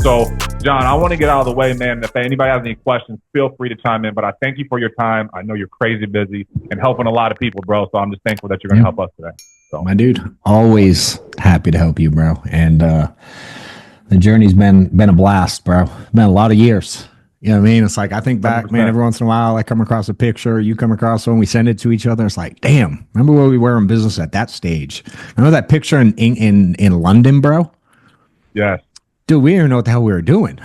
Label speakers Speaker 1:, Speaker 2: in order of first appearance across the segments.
Speaker 1: So, John, I want to get out of the way, man. If anybody has any questions, feel free to chime in. But I thank you for your time. I know you're crazy busy and helping a lot of people, bro. So I'm just thankful that you're going to help us today. So,
Speaker 2: my dude, always happy to help you, bro. And the journey's been a blast, bro. Been a lot of years. You know what I mean? It's like, I think back, 100%. Man, every once in a while I come across a picture, you come across one, we send it to each other. It's like, damn, remember where we were in business at that stage? Remember that picture in London, bro?
Speaker 1: Yes.
Speaker 2: Dude, we didn't know what the hell we were doing.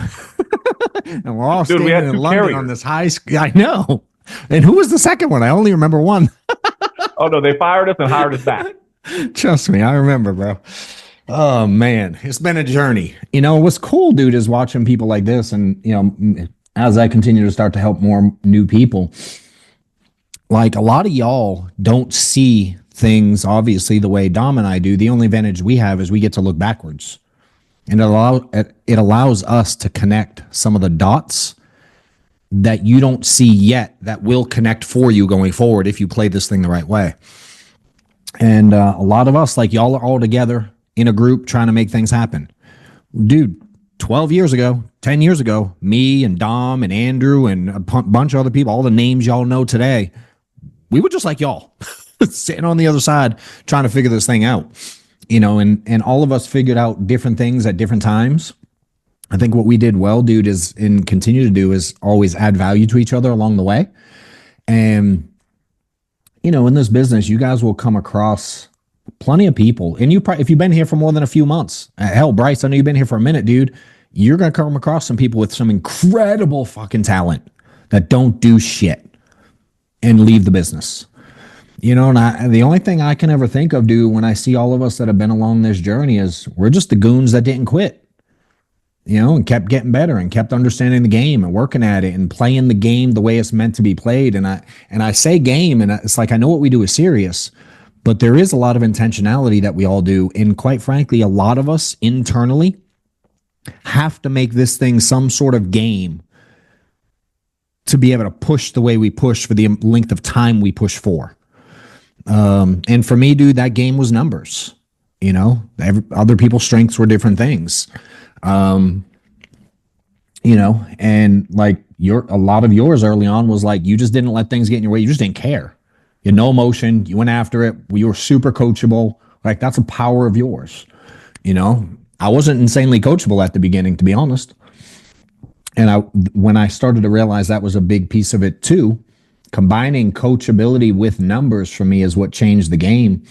Speaker 2: And we're all standing in London carriers on this high school. I know. And who was the second one? I only remember one.
Speaker 1: Oh, no, they fired us and hired us back.
Speaker 2: Trust me, I remember, bro. Oh, man, it's been a journey. You know, what's cool, dude, is watching people like this. And, you know, as I continue to start to help more new people, like a lot of y'all don't see things, obviously, the way Dom and I do. The only advantage we have is we get to look backwards. And it allows us to connect some of the dots that you don't see yet that will connect for you going forward if you play this thing the right way. And a lot of us, like y'all are all together in a group trying to make things happen. Dude, 12 years ago, 10 years ago, me and Dom and Andrew and a bunch of other people, all the names y'all know today, we were just like y'all, sitting on the other side trying to figure this thing out. You know, and all of us figured out different things at different times. I think what we did well, dude, is and continue to do is always add value to each other along the way. And, you know, in this business, you guys will come across plenty of people. And if you've been here for more than a few months, hell, Bryce, I know you've been here for a minute, dude. You're going to come across some people with some incredible fucking talent that don't do shit and leave the business. You know, and the only thing I can ever think of, dude, when I see all of us that have been along this journey is we're just the goons that didn't quit, you know, and kept getting better and kept understanding the game and working at it and playing the game the way it's meant to be played. And I say game, and it's like, I know what we do is serious, but there is a lot of intentionality that we all do. And quite frankly, a lot of us internally have to make this thing some sort of game to be able to push the way we push for the length of time we push for. And for me, dude, that game was numbers. You know, other people's strengths were different things. You know, and like a lot of yours early on was like, you just didn't let things get in your way. You just didn't care. You had no emotion. You went after it. You were super coachable. Like, that's a power of yours. You know, I wasn't insanely coachable at the beginning, to be honest. And when I started to realize that was a big piece of it too, combining coachability with numbers for me is what changed the game.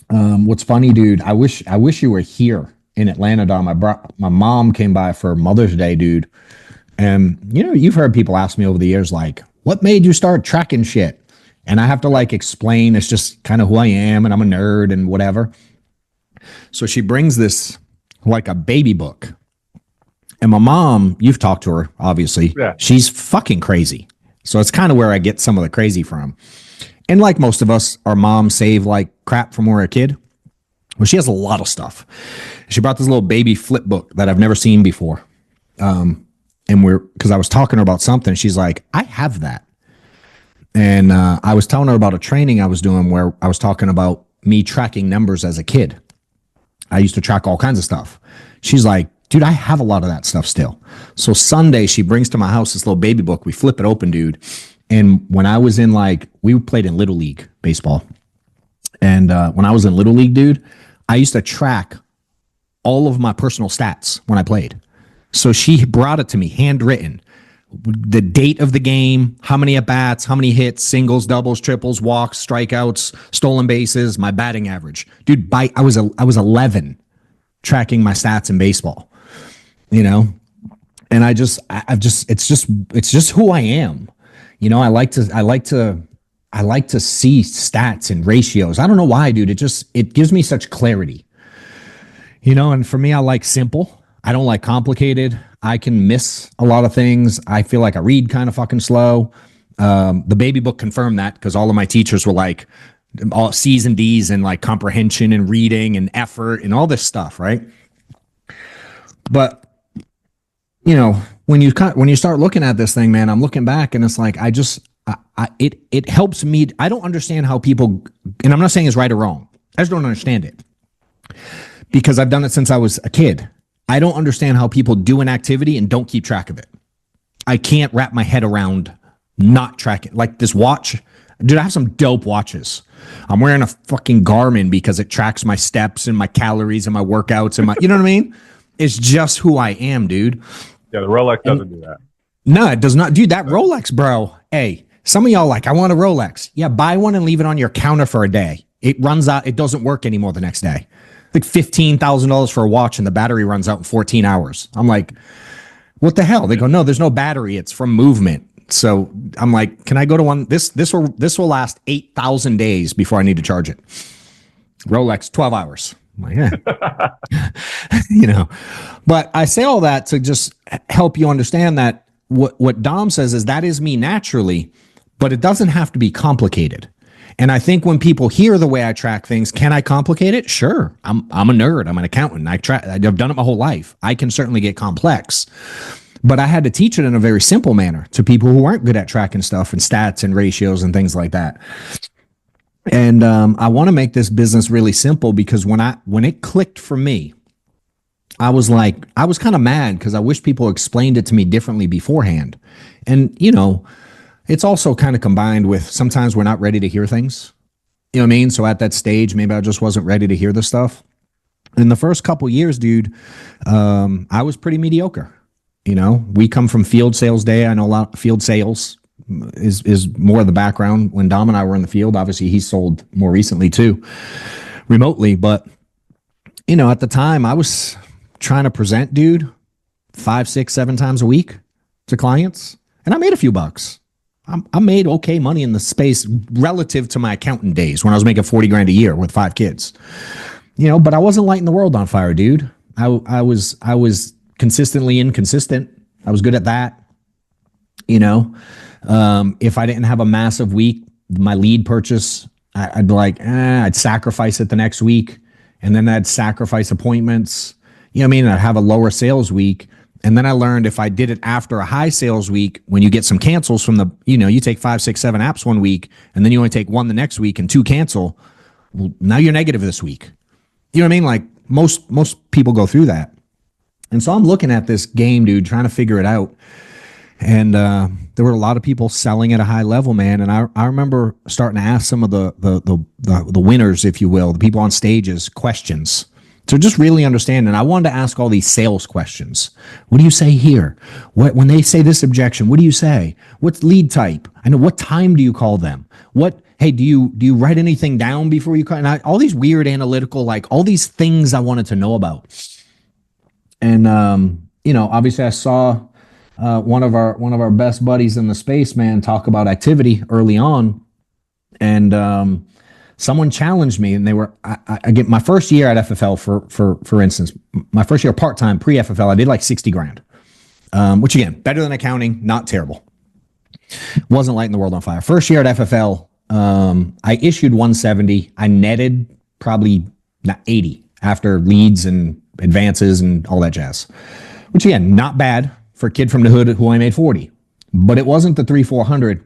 Speaker 2: What's funny, dude, I wish you were here in Atlanta, Dom. My mom came by for Mother's Day, dude. And, you know, you've heard people ask me over the years, like, what made you start tracking shit? And I have to like explain, it's just kind of who I am and I'm a nerd and whatever. So she brings this like a baby book. And my mom, you've talked to her, obviously.
Speaker 1: Yeah.
Speaker 2: She's fucking crazy. So it's kind of where I get some of the crazy from. And like most of us, our moms save like crap from when we're a kid. Well, she has a lot of stuff. She brought this little baby flip book that I've never seen before. And because I was talking to her about something, she's like, I have that. And I was telling her about a training I was doing where I was talking about me tracking numbers as a kid. I used to track all kinds of stuff. She's like, dude, I have a lot of that stuff still. So Sunday, she brings to my house this little baby book. We flip it open, dude. And when I was in we played in Little League baseball. And when I was in Little League, dude, I used to track all of my personal stats when I played. So she brought it to me, handwritten. The date of the game, how many at-bats, how many hits, singles, doubles, triples, walks, strikeouts, stolen bases, my batting average. Dude, I was 11 tracking my stats in baseball. You know, and it's just who I am. You know, I like to see stats and ratios. I don't know why, dude. It gives me such clarity. You know, and for me, I like simple. I don't like complicated. I can miss a lot of things. I feel like I read kind of fucking slow. The baby book confirmed that because all of my teachers were like all C's and D's and like comprehension and reading and effort and all this stuff, right? But you know, when you start looking at this thing, man, I'm looking back and it's like, it helps me. I don't understand how people, and I'm not saying it's right or wrong. I just don't understand it because I've done it since I was a kid. I don't understand how people do an activity and don't keep track of it. I can't wrap my head around not tracking. Like this watch, dude, I have some dope watches. I'm wearing a fucking Garmin because it tracks my steps and my calories and my workouts and my, you know what I mean? It's just who I am, dude.
Speaker 1: Yeah, the Rolex doesn't do that.
Speaker 2: No, it does not. Dude, that Rolex, bro. Hey, some of y'all like, I want a Rolex. Yeah, buy one and leave it on your counter for a day. It runs out. It doesn't work anymore the next day. Like $15,000 for a watch and the battery runs out in 14 hours. I'm like, what the hell? They go, no, there's no battery. It's from movement. So I'm like, can I go to one? This will last 8,000 days before I need to charge it. Rolex, 12 hours. I'm like, yeah. You know, but I say all that to just help you understand that what Dom says is that is me naturally, but it doesn't have to be complicated. And I think when people hear the way I track things, can I complicate it? Sure. I'm a nerd. I'm an accountant. I've done it my whole life. I can certainly get complex. But I had to teach it in a very simple manner to people who aren't good at tracking stuff and stats and ratios and things like that. And I want to make this business really simple because when it clicked for me, I was kind of mad because I wish people explained it to me differently beforehand. And, you know, it's also kind of combined with sometimes we're not ready to hear things. You know what I mean? So at that stage, maybe I just wasn't ready to hear the stuff. In the first couple years, dude, I was pretty mediocre. You know, we come from field sales day. I know a lot of field sales is more of the background. When Dom and I were in the field, obviously he sold more recently too, remotely. But, you know, at the time I was trying to present, dude, 5, 6, 7 times a week to clients. And I made a few bucks. I made okay money in the space relative to my accountant days when I was making 40 grand a year with 5 kids, you know, but I wasn't lighting the world on fire, dude. I was consistently inconsistent. I was good at that. You know, if I didn't have a massive week, my lead purchase, I'd be like, I'd sacrifice it the next week. And then I'd sacrifice appointments. You know what I mean? I'd have a lower sales week. And then I learned if I did it after a high sales week, when you get some cancels from you take 5, 6, 7 apps one week, and then you only take 1 the next week and 2 cancel. Well, now you're negative this week. You know what I mean? Like most people go through that. And so I'm looking at this game, dude, trying to figure it out. And there were a lot of people selling at a high level, man. And I remember starting to ask some of the winners, if you will, the people on stages, questions to just really understand. And I wanted to ask all these sales questions. What do you say here? When they say this objection, what do you say? What's lead type? I know, what time do you call them? Hey, do you write anything down before you call? And all these weird analytical, like all these things I wanted to know about. And you know, obviously I saw one of our best buddies in the space, man, talk about activity early on. And someone challenged me, and they were I get my first year at FFL for instance, my first year part-time pre-FFL, I did like 60 grand. Which again, better than accounting, not terrible. Wasn't lighting the world on fire. First year at FFL, I issued 170. I netted probably 80 after leads and advances and all that jazz, which again, not bad for a kid from the hood who only made 40, but it wasn't the 300-400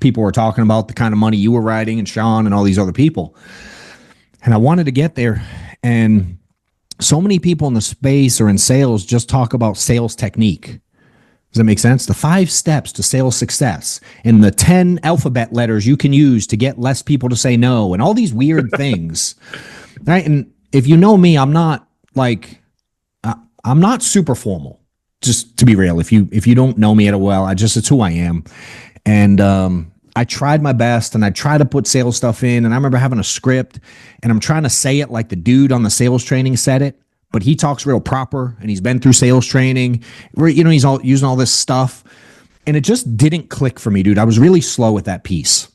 Speaker 2: people were talking about, the kind of money you were writing and Sean and all these other people. And I wanted to get there. And so many people in the space or in sales just talk about sales technique. Does that make sense? The 5 steps to sales success and the 10 alphabet letters you can use to get less people to say no and all these weird things. Right. And if you know me, I'm not super formal, just to be real. If you don't know me at all, it's who I am. And I tried my best and I tried to put sales stuff in. And I remember having a script and I'm trying to say it like the dude on the sales training said it, but he talks real proper and he's been through sales training. You know, he's all using all this stuff. And it just didn't click for me, dude. I was really slow with that piece.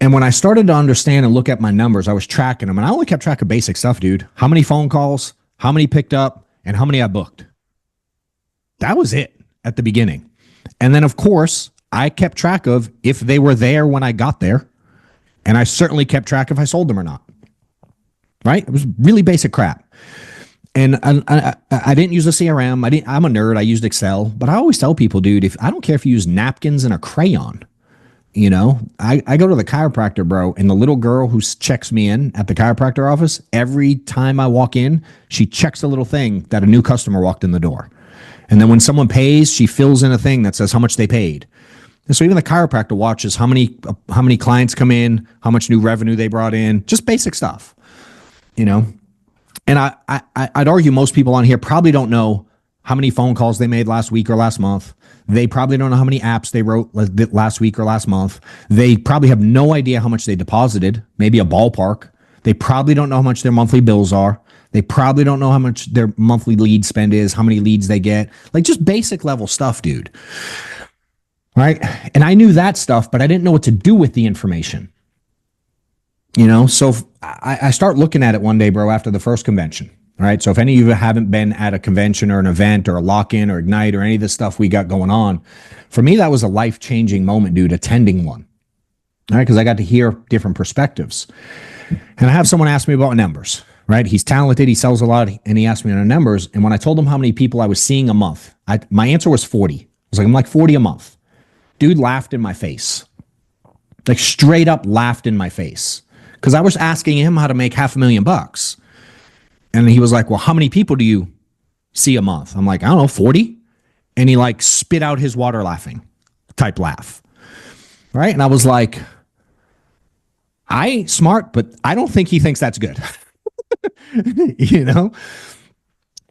Speaker 2: And when I started to understand and look at my numbers, I was tracking them. And I only kept track of basic stuff, dude. How many phone calls, how many picked up, and how many I booked. That was it at the beginning. And then, of course, I kept track of if they were there when I got there. And I certainly kept track if I sold them or not. Right? It was really basic crap. And I didn't use a CRM. I'm a nerd. I used Excel. But I always tell people, dude, I don't care if you use napkins and a crayon. You know, I go to the chiropractor, bro, and the little girl who checks me in at the chiropractor office, every time I walk in, she checks a little thing that a new customer walked in the door. And then when someone pays, she fills in a thing that says how much they paid. And so even the chiropractor watches how many clients come in, how much new revenue they brought in, just basic stuff, you know. And I'd argue most people on here probably don't know how many phone calls they made last week or last month. They probably don't know how many apps they wrote last week or last month. They probably have no idea how much they deposited, maybe a ballpark. They probably don't know how much their monthly bills are. They probably don't know how much their monthly lead spend is, how many leads they get. Like just basic level stuff, dude. Right? And I knew that stuff, but I didn't know what to do with the information. You know, so I start looking at it one day, bro, after the first convention. All right. So if any of you haven't been at a convention or an event or a lock-in or Ignite or any of this stuff we got going on, for me, that was a life-changing moment, dude, attending one. All right. Because I got to hear different perspectives. And I have someone ask me about numbers, right? He's talented. He sells a lot. And he asked me on numbers. And when I told him how many people I was seeing a month, my answer was 40. I was like, I'm like 40 a month. Dude laughed in my face. Like straight up laughed in my face. Because I was asking him how to make $500,000. And he was like, well, how many people do you see a month? I'm like, I don't know, 40. And he like spit out his water laughing type laugh. Right. And I was like, I ain't smart, but I don't think he thinks that's good. You know?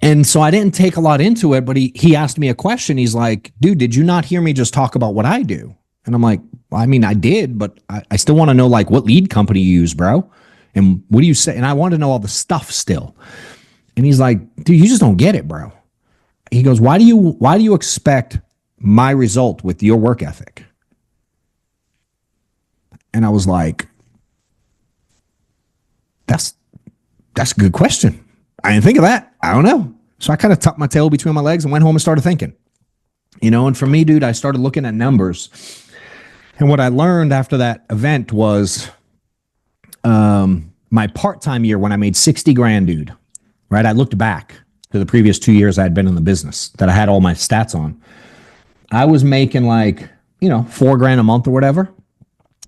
Speaker 2: And so I didn't take a lot into it, but he asked me a question. He's like, dude, did you not hear me just talk about what I do? And I'm like, well, I mean, I did, but I still want to know like what lead company you use, bro. And what do you say? And I want to know all the stuff still. And he's like, dude, you just don't get it, bro. He goes, why do you expect my result with your work ethic? And I was like, that's a good question. I didn't think of that. I don't know. So I kind of tucked my tail between my legs and went home and started thinking. You know, and for me, dude, I started looking at numbers. And what I learned after that event was my part-time year when I made 60 grand, dude, right? I looked back to the previous 2 years I had been in the business that I had all my stats on. I was making like, you know, $4,000 a month or whatever.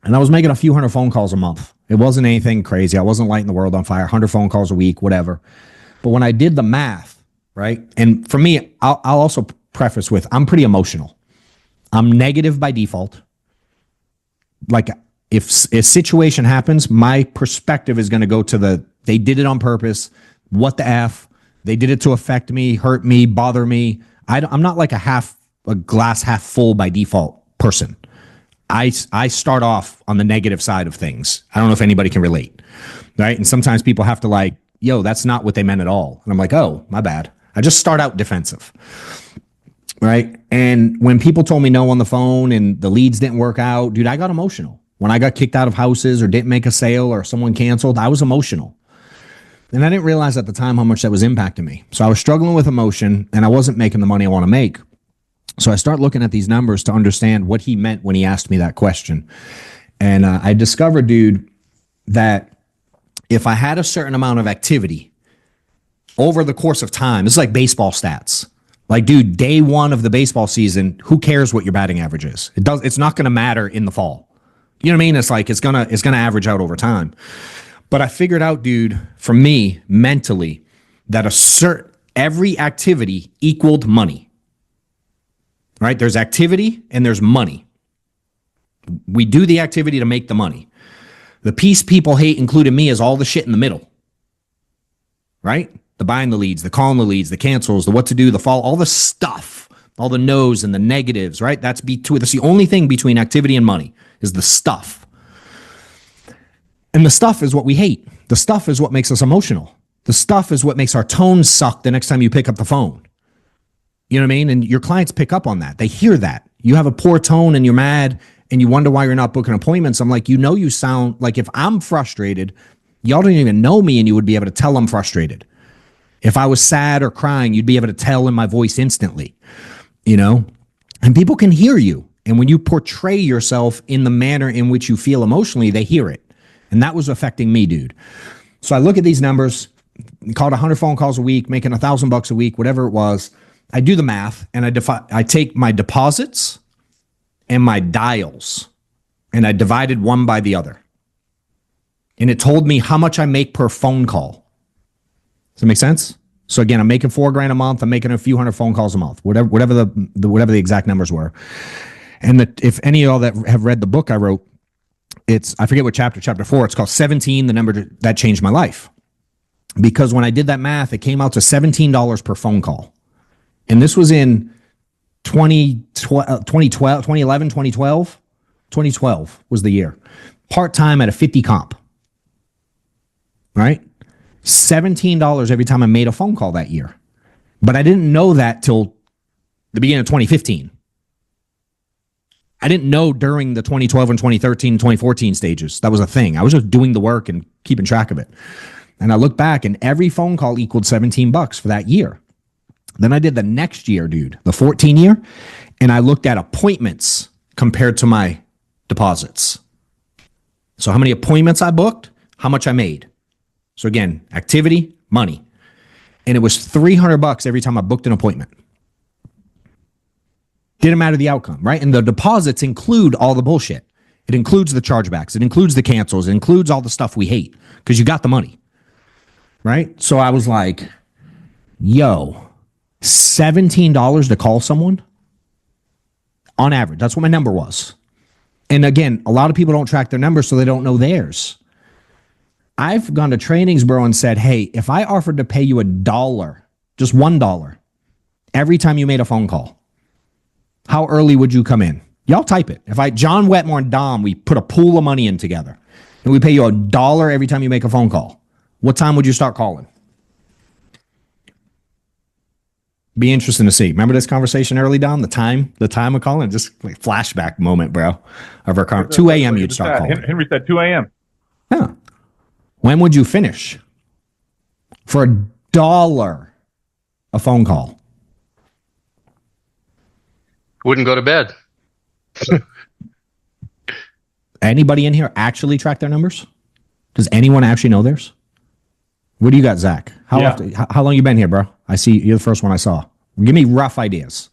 Speaker 2: And I was making a few hundred phone calls a month. It wasn't anything crazy. I wasn't lighting the world on fire, 100 phone calls a week, whatever. But when I did the math, right? And for me, I'll also preface with, I'm pretty emotional. I'm negative by default. Like if a situation happens, my perspective is going to go to they did it on purpose. What the F? They did it to affect me, hurt me, bother me. I'm not like a glass half full by default person. I start off on the negative side of things. I don't know if anybody can relate, right? And sometimes people have to like, yo, that's not what they meant at all. And I'm like, oh, my bad. I just start out defensive, right? And when people told me no on the phone and the leads didn't work out, dude, I got emotional. When I got kicked out of houses or didn't make a sale or someone canceled, I was emotional. And I didn't realize at the time how much that was impacting me. So I was struggling with emotion and I wasn't making the money I want to make. So I start looking at these numbers to understand what he meant when he asked me that question. And I discovered, dude, that if I had a certain amount of activity over the course of time, it's like baseball stats. Like, dude, day one of the baseball season, who cares what your batting average is? It's not going to matter in the fall. You know what I mean? It's like it's gonna average out over time. But I figured out, dude, for me mentally, that every activity equaled money. Right? There's activity and there's money. We do the activity to make the money. The piece people hate, including me, is all the shit in the middle. Right? The buying the leads, the calling the leads, the cancels, the what to do, the fall, all the stuff, all the no's and the negatives, right? That's the only thing between activity and money is the stuff. And the stuff is what we hate. The stuff is what makes us emotional. The stuff is what makes our tone suck the next time you pick up the phone. You know what I mean? And your clients pick up on that. They hear that. You have a poor tone and you're mad and you wonder why you're not booking appointments. I'm like, you sound like if I'm frustrated, y'all don't even know me and you would be able to tell I'm frustrated. If I was sad or crying, you'd be able to tell in my voice instantly, you know? And people can hear you. And when you portray yourself in the manner in which you feel emotionally, they hear it. And that was affecting me, dude. So I look at these numbers, called 100 phone calls a week, making $1,000 a week, whatever it was. I do the math and I take my deposits and my dials, and I divided one by the other. And it told me how much I make per phone call. Does that make sense? So again, I'm making $4,000 a month. I'm making a few hundred phone calls a month, whatever the exact numbers were. And if any of y'all that have read the book I wrote, I forget what chapter 4, it's called 17, the number that changed my life. Because when I did that math, it came out to $17 per phone call. And this was in 2011, 2012. 2012 was the year. Part-time at a 50 comp. Right? $17 every time I made a phone call that year. But I didn't know that till the beginning of 2015. I didn't know during the 2012 and 2013, 2014 stages. That was a thing. I was just doing the work and keeping track of it. And I look back and every phone call equaled $17 for that year. Then I did the next year, dude, the 14 year, and I looked at appointments compared to my deposits. So how many appointments I booked, how much I made. So again, activity, money. And it was $300 every time I booked an appointment. Didn't matter the outcome, right? And the deposits include all the bullshit. It includes the chargebacks. It includes the cancels. It includes all the stuff we hate because you got the money, right? So I was like, yo, $17 to call someone on average. That's what my number was. And again, a lot of people don't track their numbers, so they don't know theirs. I've gone to trainings, bro, and said, hey, if I offered to pay you $1, just $1, every time you made a phone call, how early would you come in? Y'all type it. If John Wetmore and Dom, we put a pool of money in together, and we pay you $1 every time you make a phone call, what time would you start calling? Be interesting to see. Remember this conversation early, Dom? The time of calling? Just like flashback moment, bro, of our conversation. 2 a.m. you'd start calling.
Speaker 1: Henry said 2 a.m.
Speaker 2: Yeah. When would you finish? For $1 a phone call.
Speaker 3: Wouldn't go to bed.
Speaker 2: Anybody in here actually track their numbers? Does anyone actually know theirs? What do you got, Zach? How long you been here, bro? I see you're the first one I saw. Give me rough ideas.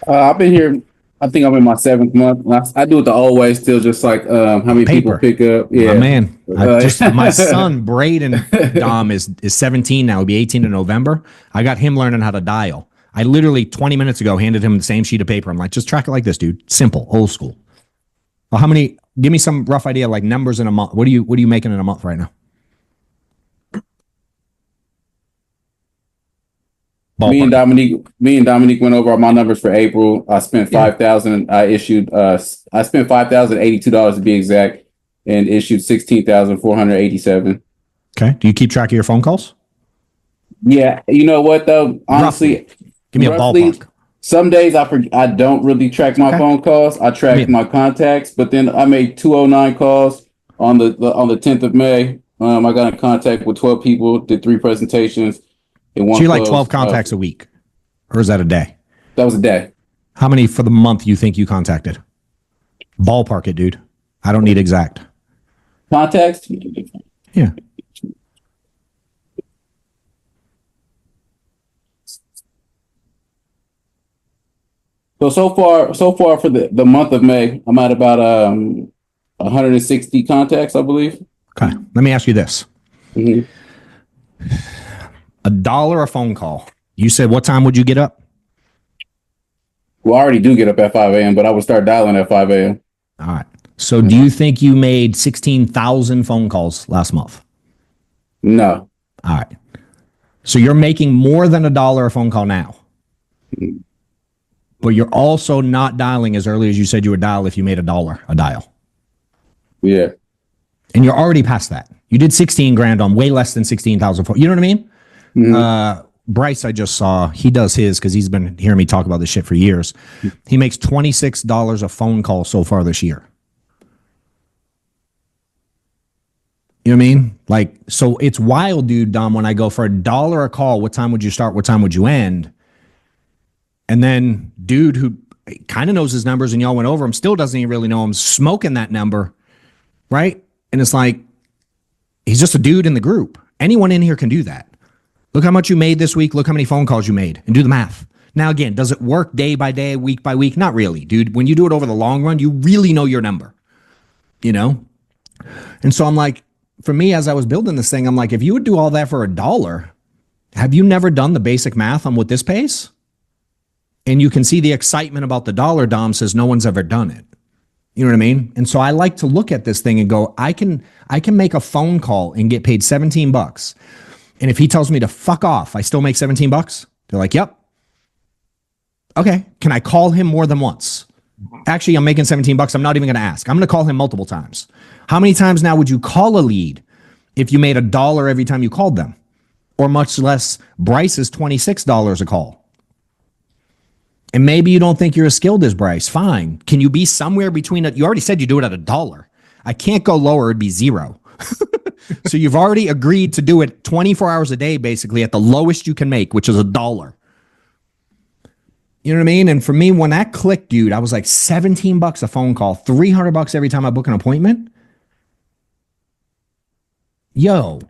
Speaker 4: I've been here. I think I'm in my 7th month. I do it the old way, still just like how many people pick up. Yeah,
Speaker 2: my man. My son Braden Dom is 17 now. He'll be 18 in November. I got him learning how to dial. I literally 20 minutes ago handed him the same sheet of paper. I'm like, just track it like this, dude. Simple, old school. Well, how many? Give me some rough idea, like numbers in a month. What are you making in a month right now? Ballpark.
Speaker 4: Me and Dominique went over all my numbers for April. I spent $5,000. I spent $5,082 to be exact, and issued $16,487.
Speaker 2: Okay. Do you keep track of your phone calls?
Speaker 4: Yeah. You know what though? Honestly,
Speaker 2: roughly. Give me a ballpark.
Speaker 4: Some days I don't really track my phone calls. I track my contacts, but then I made 209 calls on the 10th of May. I got in contact with 12 people, did 3 presentations.
Speaker 2: So you like 12 contacts a week, or is that a day?
Speaker 4: That was a day.
Speaker 2: How many for the month you think you contacted? Ballpark it, dude. I don't need exact.
Speaker 4: Contacts?
Speaker 2: Yeah.
Speaker 4: So far for the month of May, I'm at about 160 contacts, I believe.
Speaker 2: Okay. Let me ask you this.
Speaker 4: Mm-hmm.
Speaker 2: $1 a phone call. You said what time would you get up?
Speaker 4: Well, I already do get up at 5 a.m., but I would start dialing at 5 a.m.
Speaker 2: All right. So do you think you made 16,000 phone calls last month?
Speaker 4: No.
Speaker 2: All right. So you're making more than $1 a phone call now. But you're also not dialing as early as you said you would dial if you made $1 a dial.
Speaker 4: Yeah.
Speaker 2: And you're already past that. You did 16 grand on way less than 16,000. You know what I mean? Mm-hmm. Bryce, I just saw, he does his because he's been hearing me talk about this shit for years. He makes $26 a phone call so far this year. You know what I mean? Like, so it's wild, dude, Dom, when I go for $1 a call, what time would you start? What time would you end? And then dude who kind of knows his numbers and y'all went over him, still doesn't even really know him, smoking that number, right? And it's like, he's just a dude in the group. Anyone in here can do that. Look how much you made this week. Look how many phone calls you made and do the math. Now, again, does it work day by day, week by week? Not really, dude. When you do it over the long run, you really know your number. you know? And so I'm like, for me, as I was building this thing, I'm like, if you would do all that for $1, have you never done the basic math on what this pays? And you can see the excitement about the dollar. Dom says no one's ever done it. You know what I mean? And so I like to look at this thing and go, I can make a phone call and get paid $17. And if he tells me to fuck off, I still make $17. They're like, yep. Okay. Can I call him more than once? Actually, I'm making $17. I'm not even going to ask. I'm going to call him multiple times. How many times now would you call a lead if you made $1 every time you called them? Or much less, Bryce is $26 a call. And maybe you don't think you're as skilled as Bryce. Fine. Can you be somewhere between it? You already said you do it at $1. I can't go lower. It'd be $0. So you've already agreed to do it 24 hours a day, basically at the lowest you can make, which is $1. You know what I mean? And for me, when that clicked, dude, I was like $17 a phone call, $300 every time I book an appointment. Yo.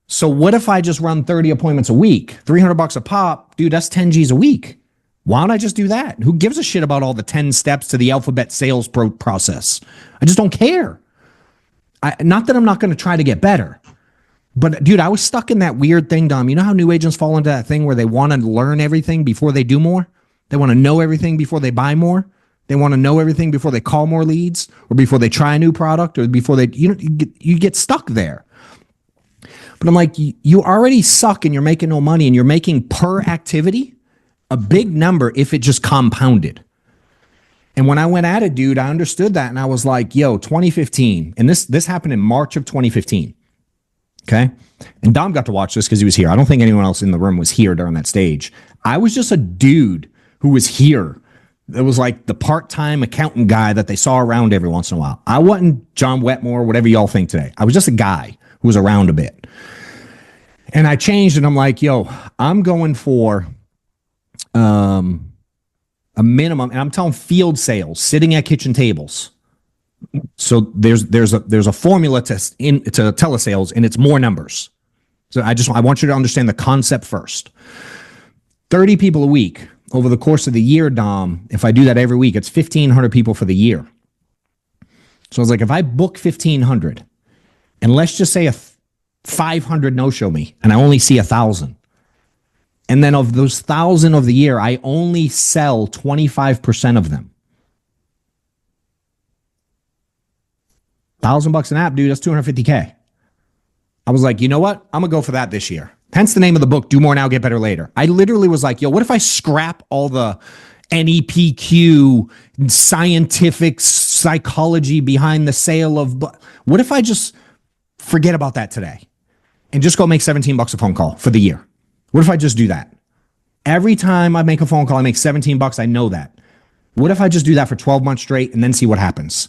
Speaker 2: So what if I just run 30 appointments a week, $300 a pop? Dude, that's 10 G's a week. Why don't I just do that? Who gives a shit about all the 10 steps to the alphabet sales process? I just don't care. Not that I'm not going to try to get better. But dude, I was stuck in that weird thing, Dom. You know how new agents fall into that thing where they want to learn everything before they do more? They want to know everything before they buy more. They want to know everything before they call more leads or before they try a new product or before they, you get stuck there. But I'm like, you already suck and you're making no money and you're making per activity a big number if it just compounded. And when I went at it, dude, I understood that. And I was like, yo, 2015. And this happened in March of 2015. Okay. And Dom got to watch this because he was here. I don't think anyone else in the room was here during that stage. I was just a dude who was here. It was like the part-time accountant guy that they saw around every once in a while. I wasn't John Wetmore, whatever y'all think today. I was just a guy who was around a bit. And I changed and I'm like, yo, I'm going for a minimum, and I'm telling field sales, sitting at kitchen tables. So there's a formula to telesales, and it's more numbers. So I want you to understand the concept first. 30 people a week over the course of the year, Dom. If I do that every week, it's 1,500 people for the year. So I was like, if I book 1,500, and let's just say 500 no-show me, and I only see 1,000. And then of those 1,000 of the year, I only sell 25% of them. $1,000 an app, dude, that's $250K. I was like, you know what? I'm going to go for that this year. Hence the name of the book, Do More Now, Get Better Later. I literally was like, yo, what if I scrap all the NEPQ, scientific psychology behind the sale of... What if I just forget about that today and just go make $17 a phone call for the year? What if I just do that? Every time I make a phone call, I make $17. I know that. What if I just do that for 12 months straight and then see what happens?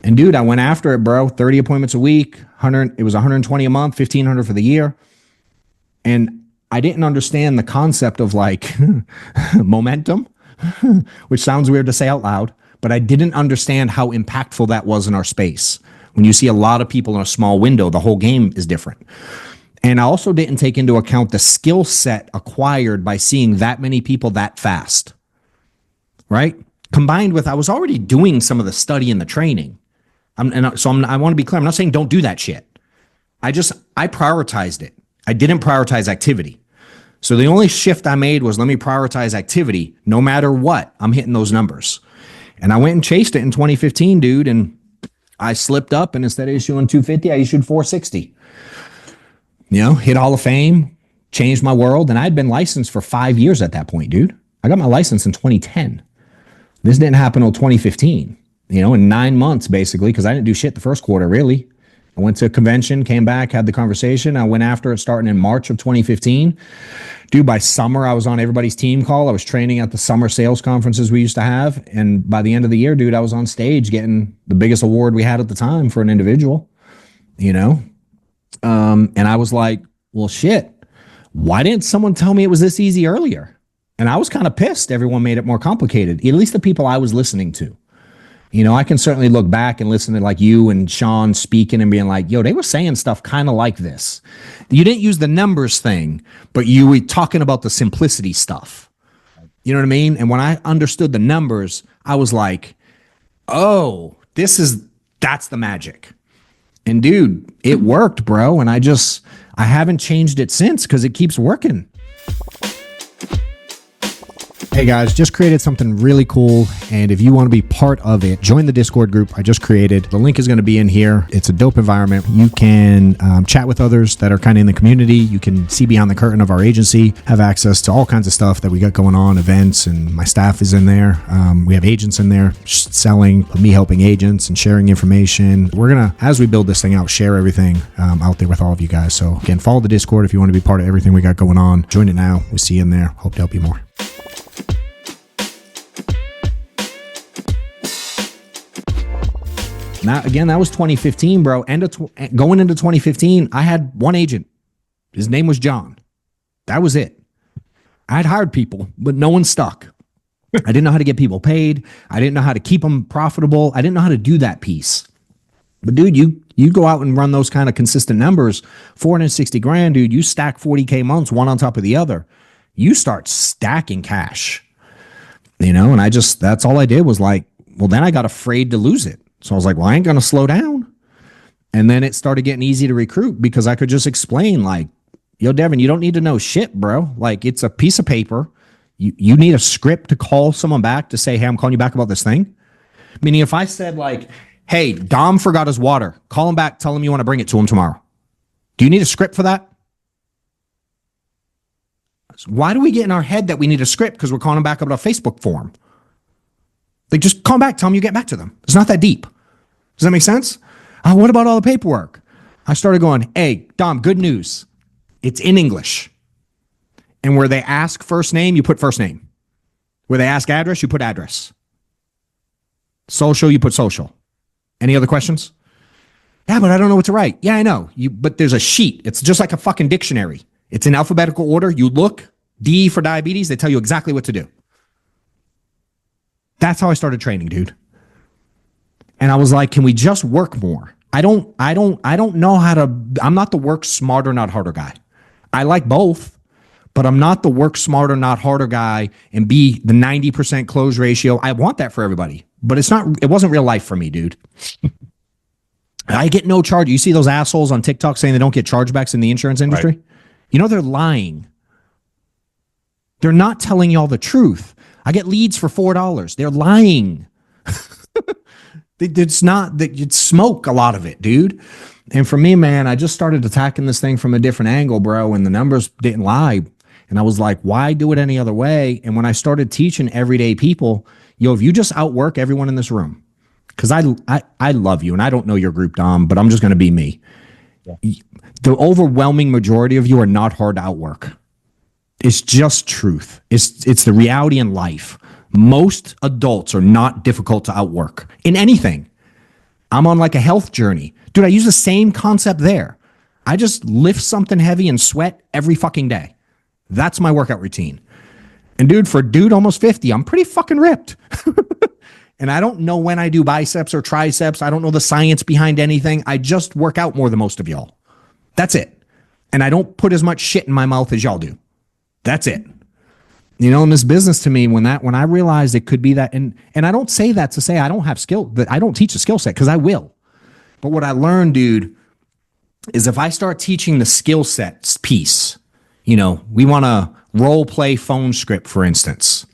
Speaker 2: And dude, I went after it, bro. 30 appointments a week, it was 120 a month, 1,500 for the year. And I didn't understand the concept of like momentum, which sounds weird to say out loud, but I didn't understand how impactful that was in our space. When you see a lot of people in a small window, the whole game is different. And I also didn't take into account the skill set acquired by seeing that many people that fast, right? Combined with, I was already doing some of the study and the training. I want to be clear. I'm not saying don't do that shit. I prioritized it. I didn't prioritize activity. So the only shift I made was let me prioritize activity. No matter what, I'm hitting those numbers. And I went and chased it in 2015, dude. And I slipped up, and instead of issuing 250, I issued 460. You know, hit Hall of Fame, changed my world. And I'd been licensed for 5 years at that point, dude. I got my license in 2010. This didn't happen until 2015, you know, in 9 months, basically, because I didn't do shit the first quarter, really. I went to a convention, came back, had the conversation. I went after it starting in March of 2015. Dude, by summer, I was on everybody's team call. I was training at the summer sales conferences we used to have. And by the end of the year, dude, I was on stage getting the biggest award we had at the time for an individual, you know? And I was like, well, shit, why didn't someone tell me it was this easy earlier? And I was kind of pissed everyone made it more complicated, at least the people I was listening to. You know, I can certainly look back and listen to like you and Sean speaking and being like, yo, they were saying stuff kind of like this. You didn't use the numbers thing, but you were talking about the simplicity stuff. You know what I mean? And when I understood the numbers, I was like, oh, this is That's the magic. And dude, it worked, bro. And I haven't changed it since because it keeps working. Hey guys, just created something really cool. And if you want to be part of it, join the Discord group I just created. The link is going to be in here. It's a dope environment. You can chat with others that are kind of in the community. You can see behind the curtain of our agency, have access to all kinds of stuff that we got going on, events, and my staff is in there. We have agents in there selling, me helping agents and sharing information. We're going to, as we build this thing out, share everything out there with all of you guys. So again, follow the Discord if you want to be part of everything we got going on. Join it now. We'll see you in there. Hope to help you more. Now, again, that was 2015, bro. Going into 2015, I had one agent. His name was John. That was it. I had hired people, but no one stuck. I didn't know how to get people paid. I didn't know how to keep them profitable. I didn't know how to do that piece. But dude, you go out and run those kind of consistent numbers, 460 grand, dude, you stack 40K months, one on top of the other. You start stacking cash, and that's all I did was like, well, then I got afraid to lose it. So I was like, well, I ain't going to slow down. And then it started getting easy to recruit because I could just explain like, yo, Devin, you don't need to know shit, bro. Like it's a piece of paper. You need a script to call someone back to say, hey, I'm calling you back about this thing. Meaning if I said like, hey, Dom forgot his water, call him back, tell him you want to bring it to him tomorrow. Do you need a script for that? Why do we get in our head that we need a script because we're calling him back about a Facebook form? Like just call him back, tell him you get back to them. It's not that deep. Does that make sense? What about all the paperwork? I started going, hey, Dom, good news. It's in English. And where they ask first name, you put first name. Where they ask address, you put address. Social, you put social. Any other questions? Yeah, but I don't know what to write. Yeah, I know. But there's a sheet. It's just like a fucking dictionary. It's in alphabetical order. You look, D for diabetes, they tell you exactly what to do. That's how I started training, dude. And I was like, can we just work more? I don't know how to, I'm not the work smarter, not harder guy. I like both, but I'm not the work smarter, not harder guy and be the 90% close ratio. I want that for everybody, but it wasn't real life for me, dude. I get no charge. You see those assholes on TikTok saying they don't get chargebacks in the insurance industry? Right. They're lying. They're not telling y'all the truth. I get leads for $4. They're lying. It's smoke, a lot of it, dude. And for me, man, I just started attacking this thing from a different angle, bro. And the numbers didn't lie. And I was like, why do it any other way? And when I started teaching everyday people, if you just outwork everyone in this room, because I love you and I don't know your group, Dom, but I'm just going to be me. Yeah. The overwhelming majority of you are not hard to outwork. It's just truth. It's the reality in life. Most adults are not difficult to outwork in anything. I'm on like a health journey. Dude, I use the same concept there. I just lift something heavy and sweat every fucking day. That's my workout routine. And dude, for a dude almost 50, I'm pretty fucking ripped. And I don't know when I do biceps or triceps. I don't know the science behind anything. I just work out more than most of y'all. That's it. And I don't put as much shit in my mouth as y'all do. That's it. In this business, to me, when I realized it could be that, and I don't say that to say I don't have skill, that I don't teach a skill set, because I will. But what I learned, dude, is if I start teaching the skill sets piece, we want to role play phone script, for instance,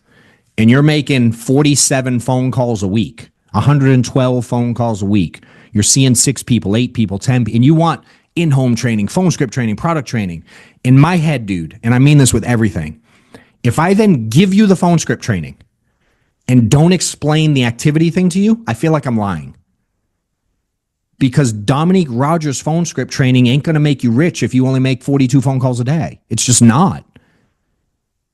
Speaker 2: and you're making 47 phone calls a week, 112 phone calls a week. You're seeing 6 people, 8 people, 10, and you want in-home training, phone script training, product training. In my head, dude, and I mean this with everything, if I then give you the phone script training and don't explain the activity thing to you, I feel like I'm lying. Because Dominique Rogers' phone script training ain't going to make you rich if you only make 42 phone calls a day. It's just not.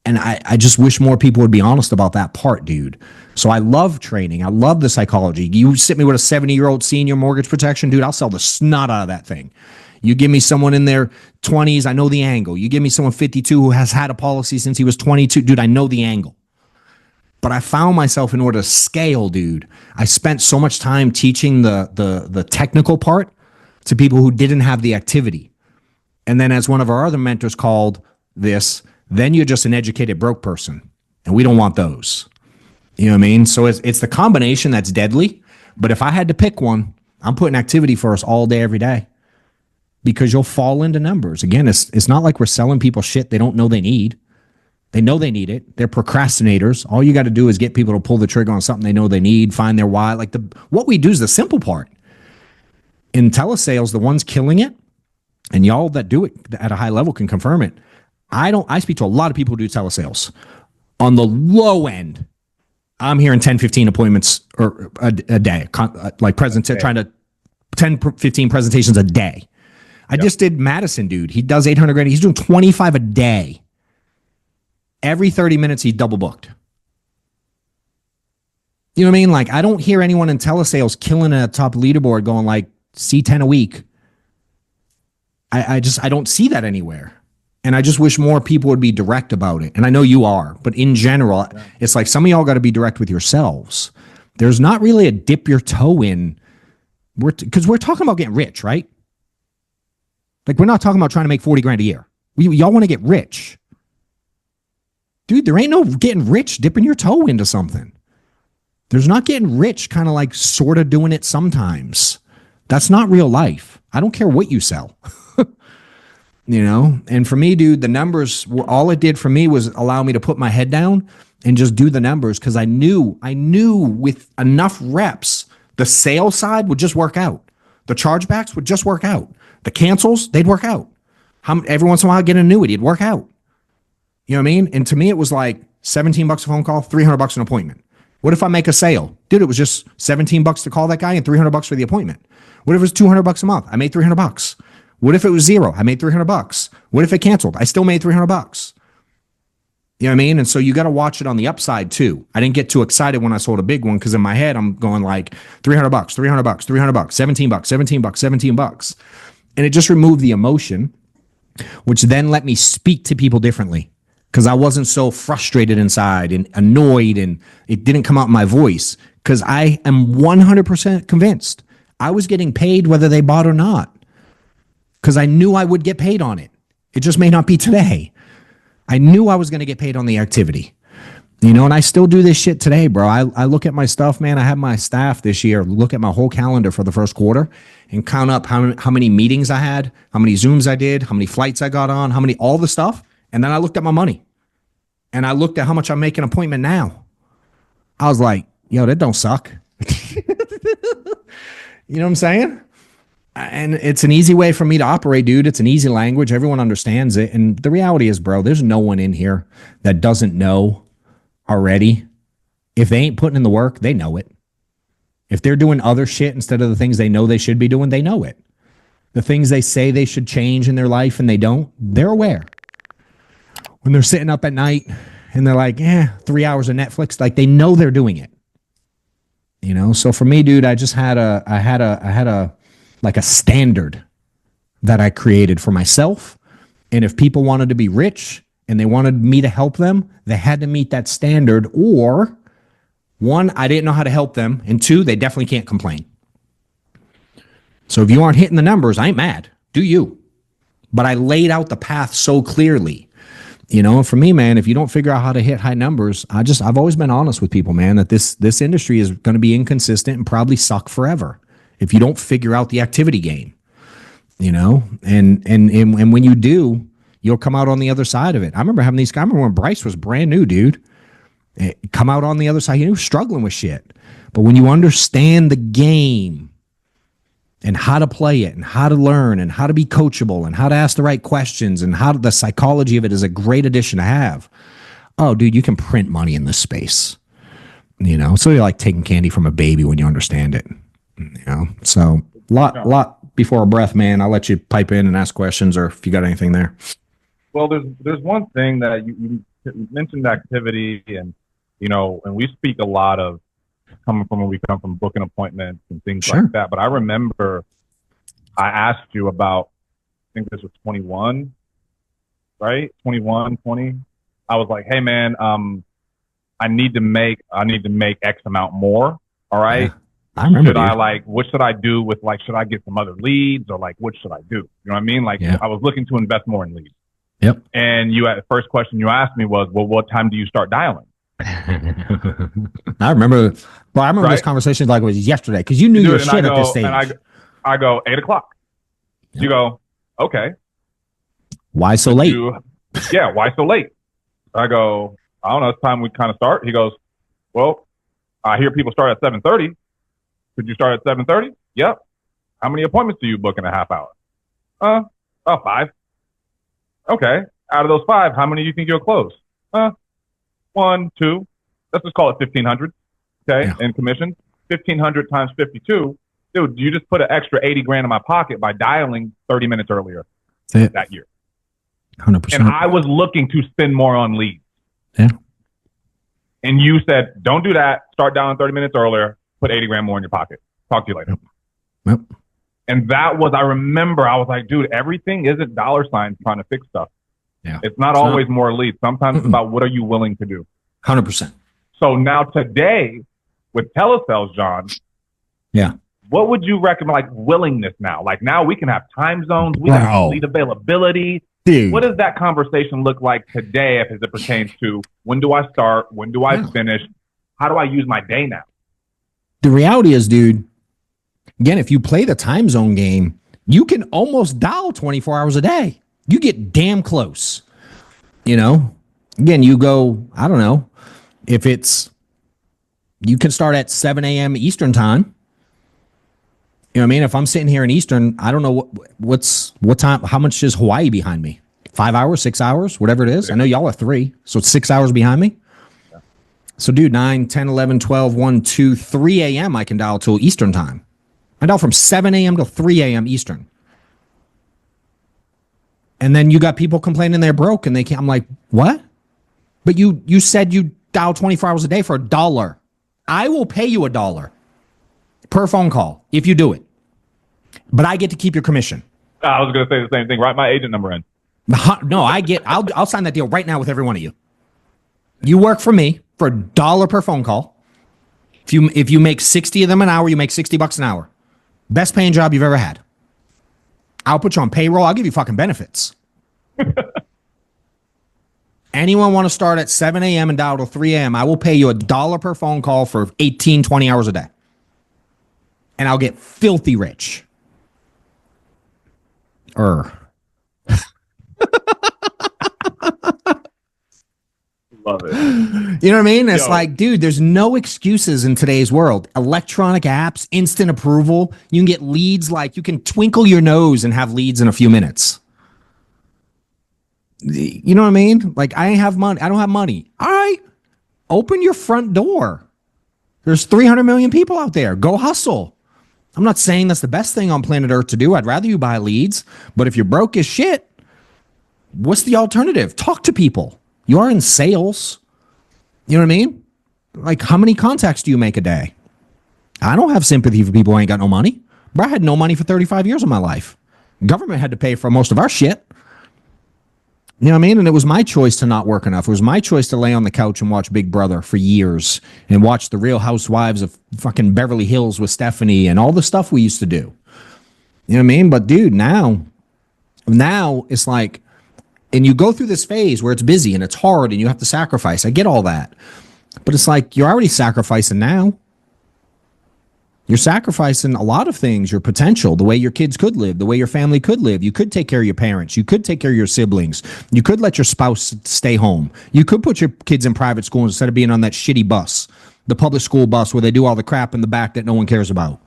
Speaker 2: And I just wish more people would be honest about that part, dude. So I love training. I love the psychology. You sit me with a 70-year-old senior mortgage protection, dude, I'll sell the snot out of that thing. You give me someone in their 20s, I know the angle. You give me someone 52 who has had a policy since he was 22, dude, I know the angle. But I found myself, in order to scale, dude, I spent so much time teaching the technical part to people who didn't have the activity. And then, as one of our other mentors called this, then you're just an educated broke person. And we don't want those. You know what I mean? So it's the combination that's deadly. But if I had to pick one, I'm putting activity first all day, every day, because you'll fall into numbers. Again, it's not like we're selling people shit they don't know they need. They know they need it. They're procrastinators. All you got to do is get people to pull the trigger on something they know they need, find their why. Like what we do is the simple part. In telesales, the ones killing it, and y'all that do it at a high level can confirm it. I speak to a lot of people who do telesales. On the low end, I'm hearing 10, 15 appointments or a day, like trying to 10, 15 presentations a day. I just did Madison, dude. He does 800 grand. He's doing 25 a day. Every 30 minutes, he's double booked. You know what I mean? Like, I don't hear anyone in telesales killing a top leaderboard going like C10 a week. I don't see that anywhere. And I just wish more people would be direct about it. And I know you are, but in general, it's like some of y'all got to be direct with yourselves. There's not really a dip your toe in. Because we're talking about getting rich, right? Like, we're not talking about trying to make 40 grand a year. Y'all want to get rich. Dude, there ain't no getting rich dipping your toe into something. There's not getting rich kind of like sort of doing it sometimes. That's not real life. I don't care what you sell. You know? And for me, dude, the numbers, all it did for me was allow me to put my head down and just do the numbers, because I knew with enough reps, the sales side would just work out. The chargebacks would just work out. The cancels, they'd work out. Every once in a while, I'd get an annuity, it'd work out. You know what I mean? And to me, it was like $17 a phone call, $300 an appointment. What if I make a sale? Dude, it was just $17 to call that guy and $300 for the appointment. What if it was $200 a month? I made $300. What if it was zero? I made $300. What if it canceled? I still made $300. You know what I mean? And so you got to watch it on the upside too. I didn't get too excited when I sold a big one, because in my head, I'm going like $300, $300, $300, $17, $17, $17. And it just removed the emotion, which then let me speak to people differently, because I wasn't so frustrated inside and annoyed, and it didn't come out in my voice, because I am 100% convinced I was getting paid whether they bought or not, because I knew I would get paid on it. It just may not be today. I knew I was going to get paid on the activity. You know, and I still do this shit today, bro. I look at my stuff, man. I have my staff this year look at my whole calendar for the first quarter and count up how many meetings I had, how many Zooms I did, how many flights I got on, all the stuff. And then I looked at my money, and I looked at how much I make an appointment now. I was like, yo, that don't suck. You know what I'm saying? And it's an easy way for me to operate, dude. It's an easy language. Everyone understands it. And the reality is, bro, there's no one in here that doesn't know already. If they ain't putting in the work, they know it. If they're doing other shit instead of the things they know they should be doing, they know it. The things they say they should change in their life and they don't, they're aware. When they're sitting up at night and they're like, 3 hours of Netflix, like they know they're doing it. You know? So for me, dude, I just had a like a standard that I created for myself. And if people wanted to be rich and they wanted me to help them, they had to meet that standard. Or one, I didn't know how to help them. And two, they definitely can't complain. So if you aren't hitting the numbers, I ain't mad. Do you? But I laid out the path so clearly. You know, for me, man, if you don't figure out how to hit high numbers, I've always been honest with people, man, that this industry is going to be inconsistent and probably suck forever if you don't figure out the activity game, you know, and when you do, you'll come out on the other side of it. I remember having these guys. I remember when Bryce was brand new, dude, come out on the other side. He was struggling with shit. But when you understand the game and how to play it and how to learn and how to be coachable and how to ask the right questions and how the psychology of it is a great addition to have. Oh, dude, you can print money in this space, you know, so you're like taking candy from a baby when you understand it. You know, so lot before a breath, man. I'll let you pipe in and ask questions, or if you got anything there.
Speaker 1: Well, there's one thing that you mentioned, activity, and you know, and we speak a lot of coming from when we come from booking appointments and things like that. But I remember I asked you about, I think this was 21, right? 21, 20. I was like, hey man, I need to make X amount more. All right. Yeah.
Speaker 2: I remember.
Speaker 1: What should I do with, like, should I get some other leads, or like, what should I do? You know what I mean? Like, I was looking to invest more in leads.
Speaker 2: Yep.
Speaker 1: And the first question you asked me was, well, what time do you start dialing?
Speaker 2: I remember, bro. I remember this
Speaker 1: Right?
Speaker 2: conversation like it was yesterday because you knew
Speaker 1: You do
Speaker 2: your
Speaker 1: it, and
Speaker 2: shit at this stage.
Speaker 1: I go 8 o'clock.
Speaker 2: Yep.
Speaker 1: You go, okay.
Speaker 2: Why so late?
Speaker 1: Yeah, why so late? I go, I don't know. It's time we kind of start. He goes, well, I hear people start at 7:30. Could you start at 7:30? Yep. How many appointments do you book in a half hour? About 5. Okay. Out of those 5, how many do you think you'll close? 1, 2. Let's just call it 1,500. Okay.
Speaker 2: Yeah.
Speaker 1: In commission, 1,500 times 52. Dude, you just put an extra 80 grand in my pocket by dialing 30 minutes earlier that year.
Speaker 2: 100%.
Speaker 1: And I was looking to spend more on leads.
Speaker 2: Yeah.
Speaker 1: And you said, don't do that. Start dialing 30 minutes earlier. Put 80 grand more in your pocket. Talk to you later.
Speaker 2: Yep.
Speaker 1: And that was, I remember, I was like, dude, everything isn't dollar signs trying to fix stuff.
Speaker 2: Yeah.
Speaker 1: It's not always more leads. Sometimes it's about what are you willing to do.
Speaker 2: 100%.
Speaker 1: So now today with telesales, John.
Speaker 2: Yeah.
Speaker 1: What would you recommend? Like willingness now. Like now we can have time zones. We have lead availability.
Speaker 2: Dude.
Speaker 1: What does that conversation look like today as it pertains to when do I start? When do I finish? How do I use my day now?
Speaker 2: The reality is, dude, again, if you play the time zone game, you can almost dial 24 hours a day. You get damn close. You know, again, you go, I don't know, if it's, you can start at 7 a.m. Eastern time. You know what I mean? If I'm sitting here in Eastern, I don't know what time, how much is Hawaii behind me? 5 hours, 6 hours, whatever it is. I know y'all are 3, so it's 6 hours behind me. So, dude, 9, 10, 11, 12, 1, 2, 3 a.m. I can dial till Eastern time. I dial from 7 a.m. to 3 a.m. Eastern. And then you got people complaining they're broke and they can't. I'm like, what? But you said you dial 24 hours a day for $1. I will pay you $1 per phone call if you do it. But I get to keep your commission.
Speaker 1: I was going to say the same thing. Write my agent number in.
Speaker 2: No, I'll sign that deal right now with every one of you. You work for me for $1 per phone call. If you make 60 of them an hour, you make $60 an hour. Best paying job you've ever had. I'll put you on payroll. I'll give you fucking benefits. Anyone want to start at 7 a.m. and dial till 3 a.m., I will pay you $1 per phone call for 18, 20 hours a day. And I'll get filthy rich.
Speaker 1: Love it.
Speaker 2: You know what I mean? It's like, dude, there's no excuses in today's world. Electronic apps, instant approval. You can get leads like you can twinkle your nose and have leads in a few minutes. You know what I mean? Like, I ain't have money. I don't have money. All right. Open your front door. There's 300 million people out there. Go hustle. I'm not saying that's the best thing on planet Earth to do. I'd rather you buy leads. But if you're broke as shit, what's the alternative? Talk to people. You are in sales. You know what I mean? Like, how many contacts do you make a day? I don't have sympathy for people who ain't got no money. Bro, I had no money for 35 years of my life. Government had to pay for most of our shit. You know what I mean? And it was my choice to not work enough. It was my choice to lay on the couch and watch Big Brother for years and watch the Real Housewives of fucking Beverly Hills with Stephanie and all the stuff we used to do. You know what I mean? But dude, now it's like, and you go through this phase where it's busy and it's hard and you have to sacrifice. I get all that. But it's like you're already sacrificing now. You're sacrificing a lot of things, your potential, the way your kids could live, the way your family could live. You could take care of your parents. You could take care of your siblings. You could let your spouse stay home. You could put your kids in private school instead of being on that shitty bus, the public school bus where they do all the crap in the back that no one cares about.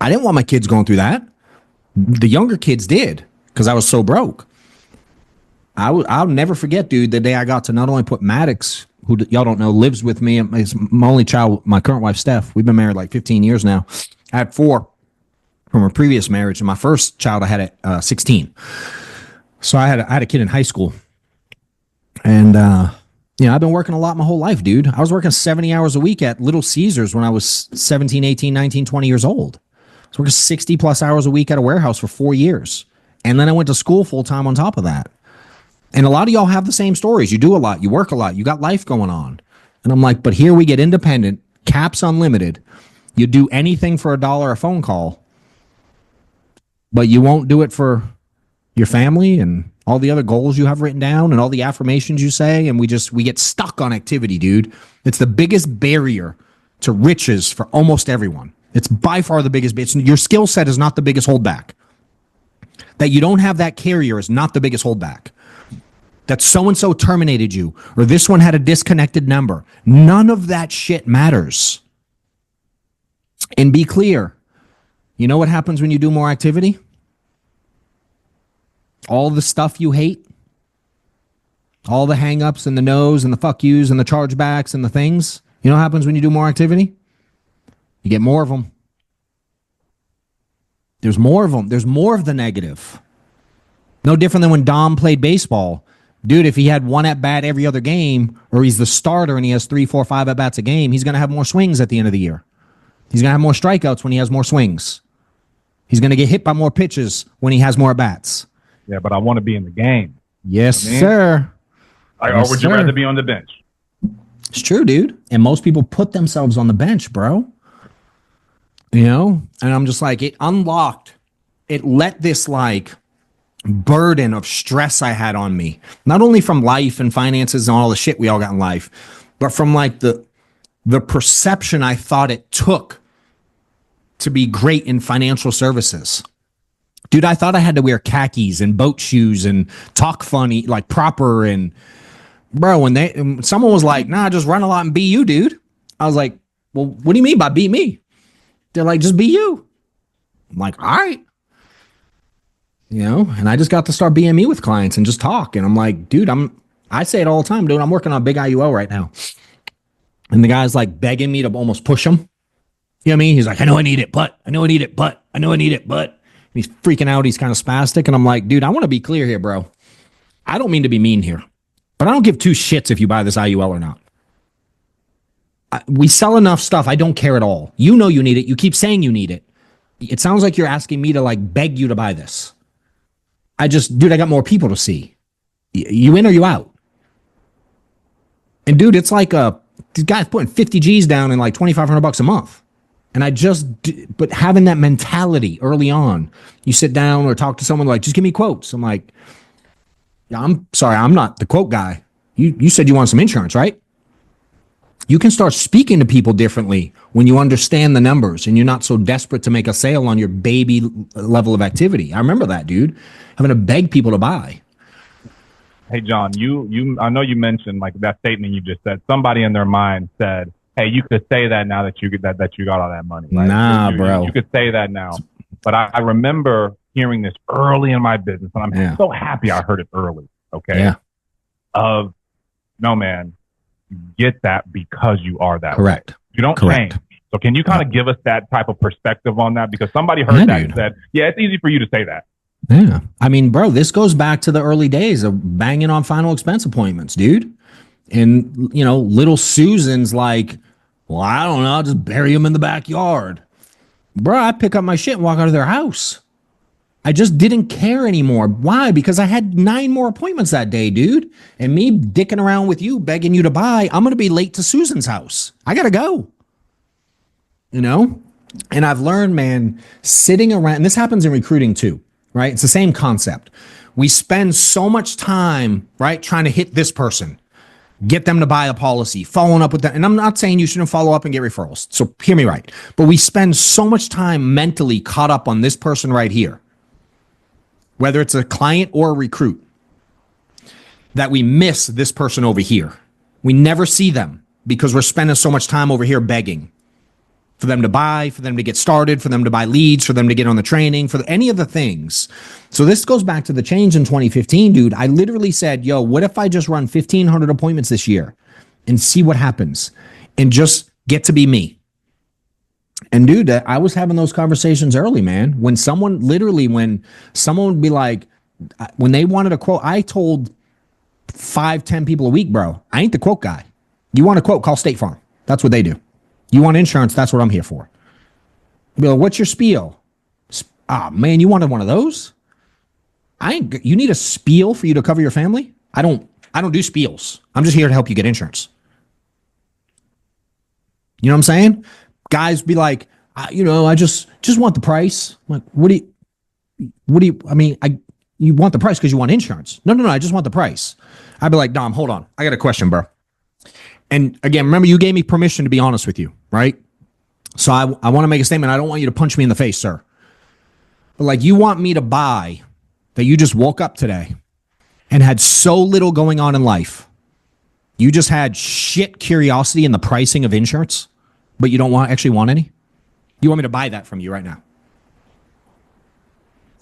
Speaker 2: I didn't want my kids going through that. The younger kids did because I was so broke. I'll never forget, dude, the day I got to not only put Maddox, who y'all don't know, lives with me. It's my only child, my current wife, Steph. We've been married like 15 years now. I had 4 from a previous marriage, and my first child I had at 16. So I had a kid in high school. And, I've been working a lot my whole life, dude. I was working 70 hours a week at Little Caesars when I was 17, 18, 19, 20 years old. I was working 60 plus hours a week at a warehouse for 4 years. And then I went to school full time on top of that. And a lot of y'all have the same stories. You do a lot. You work a lot. You got life going on. And I'm like, but here we get independent, caps unlimited. You do anything for $1 a phone call, but you won't do it for your family and all the other goals you have written down and all the affirmations you say, and we get stuck on activity, dude. It's the biggest barrier to riches for almost everyone. It's by far the biggest. Your skill set is not the biggest holdback. That you don't have that carrier is not the biggest holdback. That so-and-so terminated you, or this one had a disconnected number. None of that shit matters. And be clear, you know what happens when you do more activity? All the stuff you hate, all the hang-ups and the no's and the fuck yous and the chargebacks and the things, you know what happens when you do more activity? You get more of them. There's more of them. There's more of the negative. No different than when Dom played baseball. Dude, if he had one at-bat every other game, or he's the starter and he has 3, 4, 5 at-bats a game, he's going to have more swings at the end of the year. He's going to have more strikeouts when he has more swings. He's going to get hit by more pitches when he has more at-bats.
Speaker 1: Yeah, but I want to be in the game.
Speaker 2: Yes,
Speaker 1: you know
Speaker 2: sir.
Speaker 1: Or would you rather be on the bench?
Speaker 2: It's true, dude. And most people put themselves on the bench, bro. You know? And I'm just like, it unlocked. It let this, like, burden of stress I had on me. Not only from life and finances and all the shit we all got in life, but from, like, the perception I thought it took to be great in financial services. Dude, I thought I had to wear khakis and boat shoes and talk funny, like proper. And bro, when someone was like, nah, just run a lot and be you, dude. I was like, well, what do you mean by be me? They're like, just be you. I'm like, all right. You know, and I just got to start being me with clients and just talk. And I'm like, dude, I say it all the time, dude. I'm working on a big IUL right now. And the guy's like begging me to almost push him. You know what I mean? He's like, I know I need it, but I know I need it, but I know I need it, but. He's freaking out. He's kind of spastic. And I'm like, dude, I want to be clear here, bro. I don't mean to be mean here, but I don't give two shits if you buy this IUL or not. We sell enough stuff. I don't care at all. You know you need it. You keep saying you need it. It sounds like you're asking me to like beg you to buy this. Dude, I got more people to see. You in or you out? And dude, it's like this guy's putting 50 G's down in like $2,500 a month. And but having that mentality early on, you sit down or talk to someone like, just give me quotes. I'm like, yeah, I'm sorry, I'm not the quote guy. You said you want some insurance, right? You can start speaking to people differently when you understand the numbers and you're not so desperate to make a sale on your baby level of activity. I remember that, dude, having to beg people to buy.
Speaker 1: Hey, John, I know you mentioned like that statement you just said. Somebody in their mind said, hey, you could say that now that you got all that money. Right?
Speaker 2: Nah, bro.
Speaker 1: You could say that now. But I remember hearing this early in my business, and I'm so happy I heard it early. Okay. Yeah. No, man, you get that because you are that.
Speaker 2: Correct.
Speaker 1: Way. You don't change. So can you kind of give us that type of perspective on that? Because somebody heard that and said, yeah, it's easy for you to say that.
Speaker 2: Yeah. I mean, bro, this goes back to the early days of banging on final expense appointments, dude. And, you know, little Susan's like, well, I don't know, I'll just bury them in the backyard. Bro, I pick up my shit and walk out of their house. I just didn't care anymore. Why? Because I had 9 more appointments that day, dude. And me dicking around with you, begging you to buy, I'm going to be late to Susan's house. I got to go. You know? And I've learned, man, sitting around, and this happens in recruiting too, right? It's the same concept. We spend so much time, right, trying to hit this person, get them to buy a policy, following up with them. And I'm not saying you shouldn't follow up and get referrals. So hear me right. But we spend so much time mentally caught up on this person right here, whether it's a client or a recruit, that we miss this person over here. We never see them because we're spending so much time over here begging for them to buy, for them to get started, for them to buy leads, for them to get on the training, for any of the things. So this goes back to the change in 2015, dude. I literally said, yo, what if I just run 1,500 appointments this year and see what happens and just get to be me? And dude, I was having those conversations early, man. When someone would be like, when they wanted a quote, I told 5-10 people a week, bro, I ain't the quote guy. You want a quote, call State Farm. That's what they do. You want insurance, that's what I'm here for. Be like, what's your spiel? Man, you wanted one of those? You need a spiel for you to cover your family? I don't do spiels. I'm just here to help you get insurance. You know what I'm saying? Guys be like, I just want the price. I'm like, I you want the price because you want insurance. No, I just want the price. I'd be like, Dom, hold on. I got a question, bro. And again, remember, you gave me permission to be honest with you, right? So I want to make a statement. I don't want you to punch me in the face, sir. But like, you want me to buy that you just woke up today and had so little going on in life. You just had shit curiosity in the pricing of insurance, but you don't actually want any? You want me to buy that from you right now?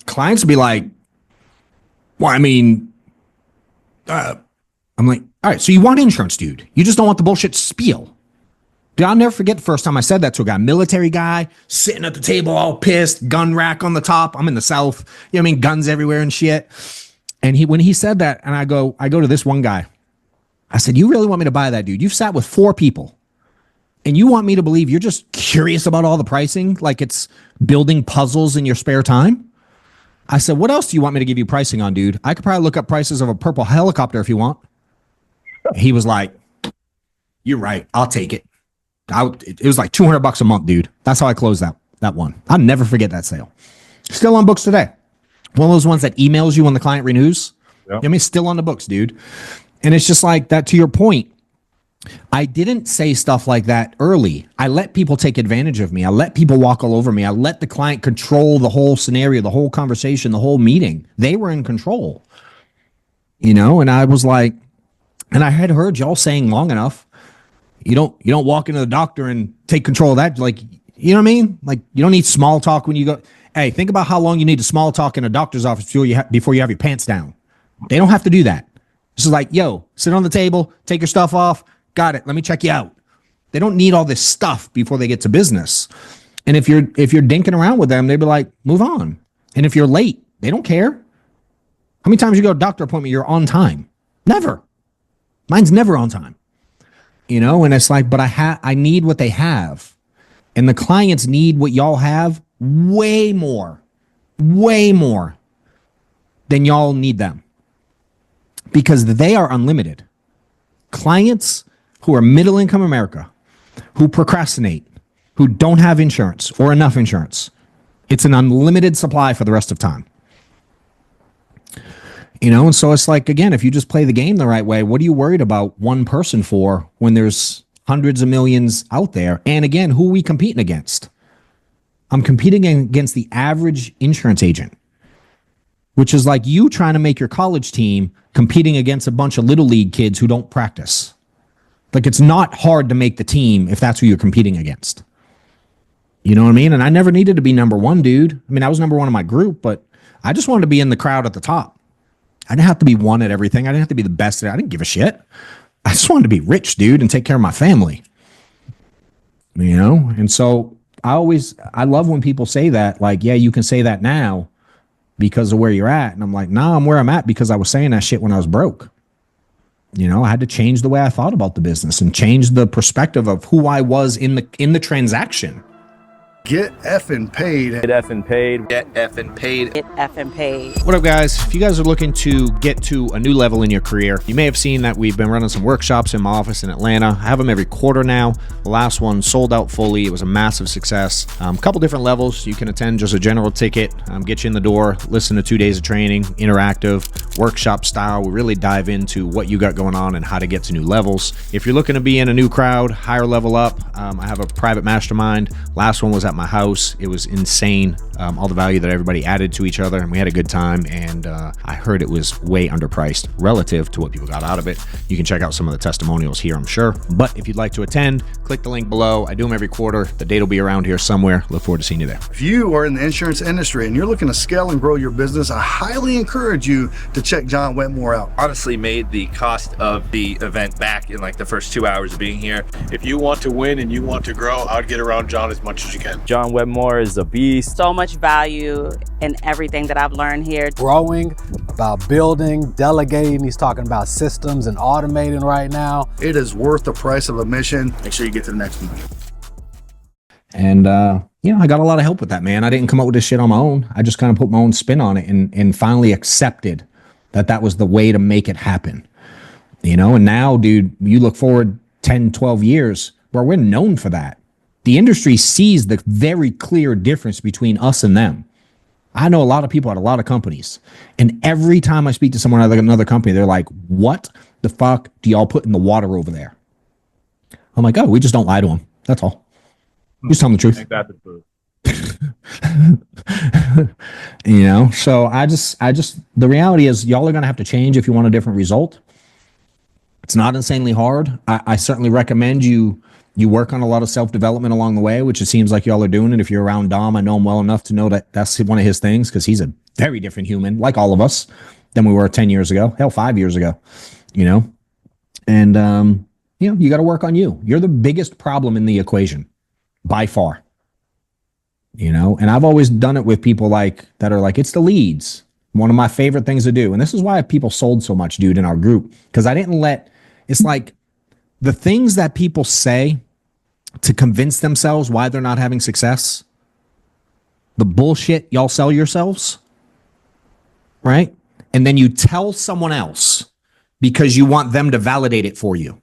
Speaker 2: Clients would be like, well, I mean, I'm like, all right, so you want insurance, dude. You just don't want the bullshit spiel. Dude, I'll never forget the first time I said that to a guy, military guy, sitting at the table all pissed, gun rack on the top. I'm in the South, you know what I mean? Guns everywhere and shit. And when he said that, and I go to this one guy, I said, you really want me to buy that, dude? You've sat with 4 people and you want me to believe you're just curious about all the pricing, like it's building puzzles in your spare time? I said, what else do you want me to give you pricing on, dude? I could probably look up prices of a purple helicopter if you want. He was like, you're right. I'll take it. It was like $200 a month, dude. That's how I closed that one. I'll never forget that sale. Still on books today. One of those ones that emails you when the client renews. Yep. I mean, still on the books, dude. And it's just like that, to your point. I didn't say stuff like that early. I let people take advantage of me. I let people walk all over me. I let the client control the whole scenario, the whole conversation, the whole meeting. They were in control, you know? And I was like, and I had heard y'all saying long enough, you don't walk into the doctor and take control of that. Like, you know what I mean? Like, you don't need small talk when you go. Hey, think about how long you need to small talk in a doctor's office before you have your pants down. They don't have to do that. This is like, yo, sit on the table, take your stuff off. Got it. Let me check you out. They don't need all this stuff before they get to business. And if you're dinking around with them, they'd be like, move on. And if you're late, they don't care. How many times you go to a doctor appointment, you're on time? Never. Mine's never on time. You know, and it's like, but I need what they have. And the clients need what y'all have way more than y'all need them. Because they are unlimited. Clients who are middle income America, who procrastinate, who don't have insurance or enough insurance, it's an unlimited supply for the rest of time. You know, and so it's like, again, if you just play the game the right way, what are you worried about one person for when there's hundreds of millions out there? And again, who are we competing against? I'm competing against the average insurance agent, which is like you trying to make your college team competing against a bunch of little league kids who don't practice. Like, it's not hard to make the team if that's who you're competing against. You know what I mean? And I never needed to be number one, dude. I mean, I was number one in my group, but I just wanted to be in the crowd at the top. I didn't have to be one at everything. I didn't have to be the best at it. I didn't give a shit. I just wanted to be rich, dude, and take care of my family. You know? And so I love when people say that, like, yeah, you can say that now because of where you're at. And I'm like, nah, I'm where I'm at because I was saying that shit when I was broke. You know, I had to change the way I thought about the business and change the perspective of who I was in the transaction.
Speaker 5: Get effing paid.
Speaker 6: Get effing paid.
Speaker 3: Get effing paid.
Speaker 7: Get effing paid.
Speaker 2: What up, guys? If you guys are looking to get to a new level in your career, you may have seen that we've been running some workshops in my office in Atlanta. I have them every quarter now. The last one sold out fully. It was a massive success. A couple different levels. You can attend just a general ticket, get you in the door, listen to 2 days of training, interactive, workshop style. We really dive into what you got going on and how to get to new levels. If you're looking to be in a new crowd, higher level up, I have a private mastermind. Last one was at my house. It was insane. All the value that everybody added to each other, and we had a good time. And I heard it was way underpriced relative to what people got out of it. You can check out some of the testimonials here, I'm sure. But if you'd like to attend, click the link below. I do them every quarter. The date will be around here somewhere. Look forward to seeing you there.
Speaker 5: If you are in the insurance industry and you're looking to scale and grow your business, I highly encourage you to check John Wetmore out.
Speaker 6: Honestly made the cost of the event back in like the first 2 hours of being here.
Speaker 8: If you want to win and you want to grow, I'd get around John as much as you can.
Speaker 9: John Wetmore is a beast.
Speaker 7: So much value in everything that I've learned here.
Speaker 10: Growing, about building, delegating. He's talking about systems and automating right now.
Speaker 5: It is worth the price of admission. Make sure you get to the next one.
Speaker 2: And, you know, I got a lot of help with that, man. I didn't come up with this shit on my own. I just kind of put my own spin on it and finally accepted that was the way to make it happen. You know, and now, dude, you look forward 10, 12 years where we're known for that. The industry sees the very clear difference between us and them. I know a lot of people at a lot of companies, and every time I speak to someone at another company, they're like, what the fuck do y'all put in the water over there? I'm like, oh, we just don't lie to them. That's all. We just tell them the truth.
Speaker 1: Ain't that the truth?
Speaker 2: You know, so I just the reality is y'all are going to have to change if you want a different result. It's not insanely hard. I certainly recommend you work on a lot of self-development along the way, which it seems like y'all are doing. And if you're around Dom, I know him well enough to know that that's one of his things, because he's a very different human, like all of us, than we were 10 years ago, hell, 5 years ago, you know? And, you know, you got to work on you. You're the biggest problem in the equation by far, you know? And I've always done it with people that are like, it's the leads. One of my favorite things to do. And this is why people sold so much, dude, in our group, because I didn't it's like the things that people say to convince themselves why they're not having success, the bullshit y'all sell yourselves, right? And then you tell someone else because you want them to validate it for you.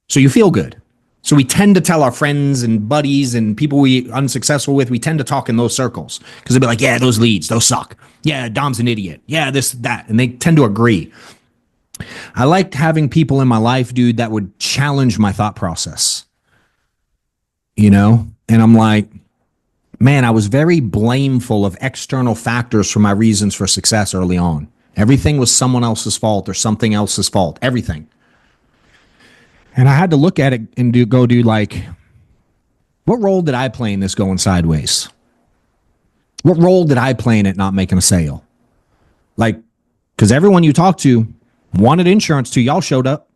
Speaker 2: So you feel good. So we tend to tell our friends and buddies and people we unsuccessful with, we tend to talk in those circles because they'll be like, yeah, those leads, those suck. Yeah, Dom's an idiot. Yeah, this, that. And they tend to agree. I liked having people in my life, dude, that would challenge my thought process, you know? And I'm like, man, I was very blameful of external factors for my reasons for success early on. Everything was someone else's fault or something else's fault, everything. And I had to look at it and do like, what role did I play in this going sideways? What role did I play in it not making a sale? Like, because everyone you talk to wanted insurance too. Y'all showed up.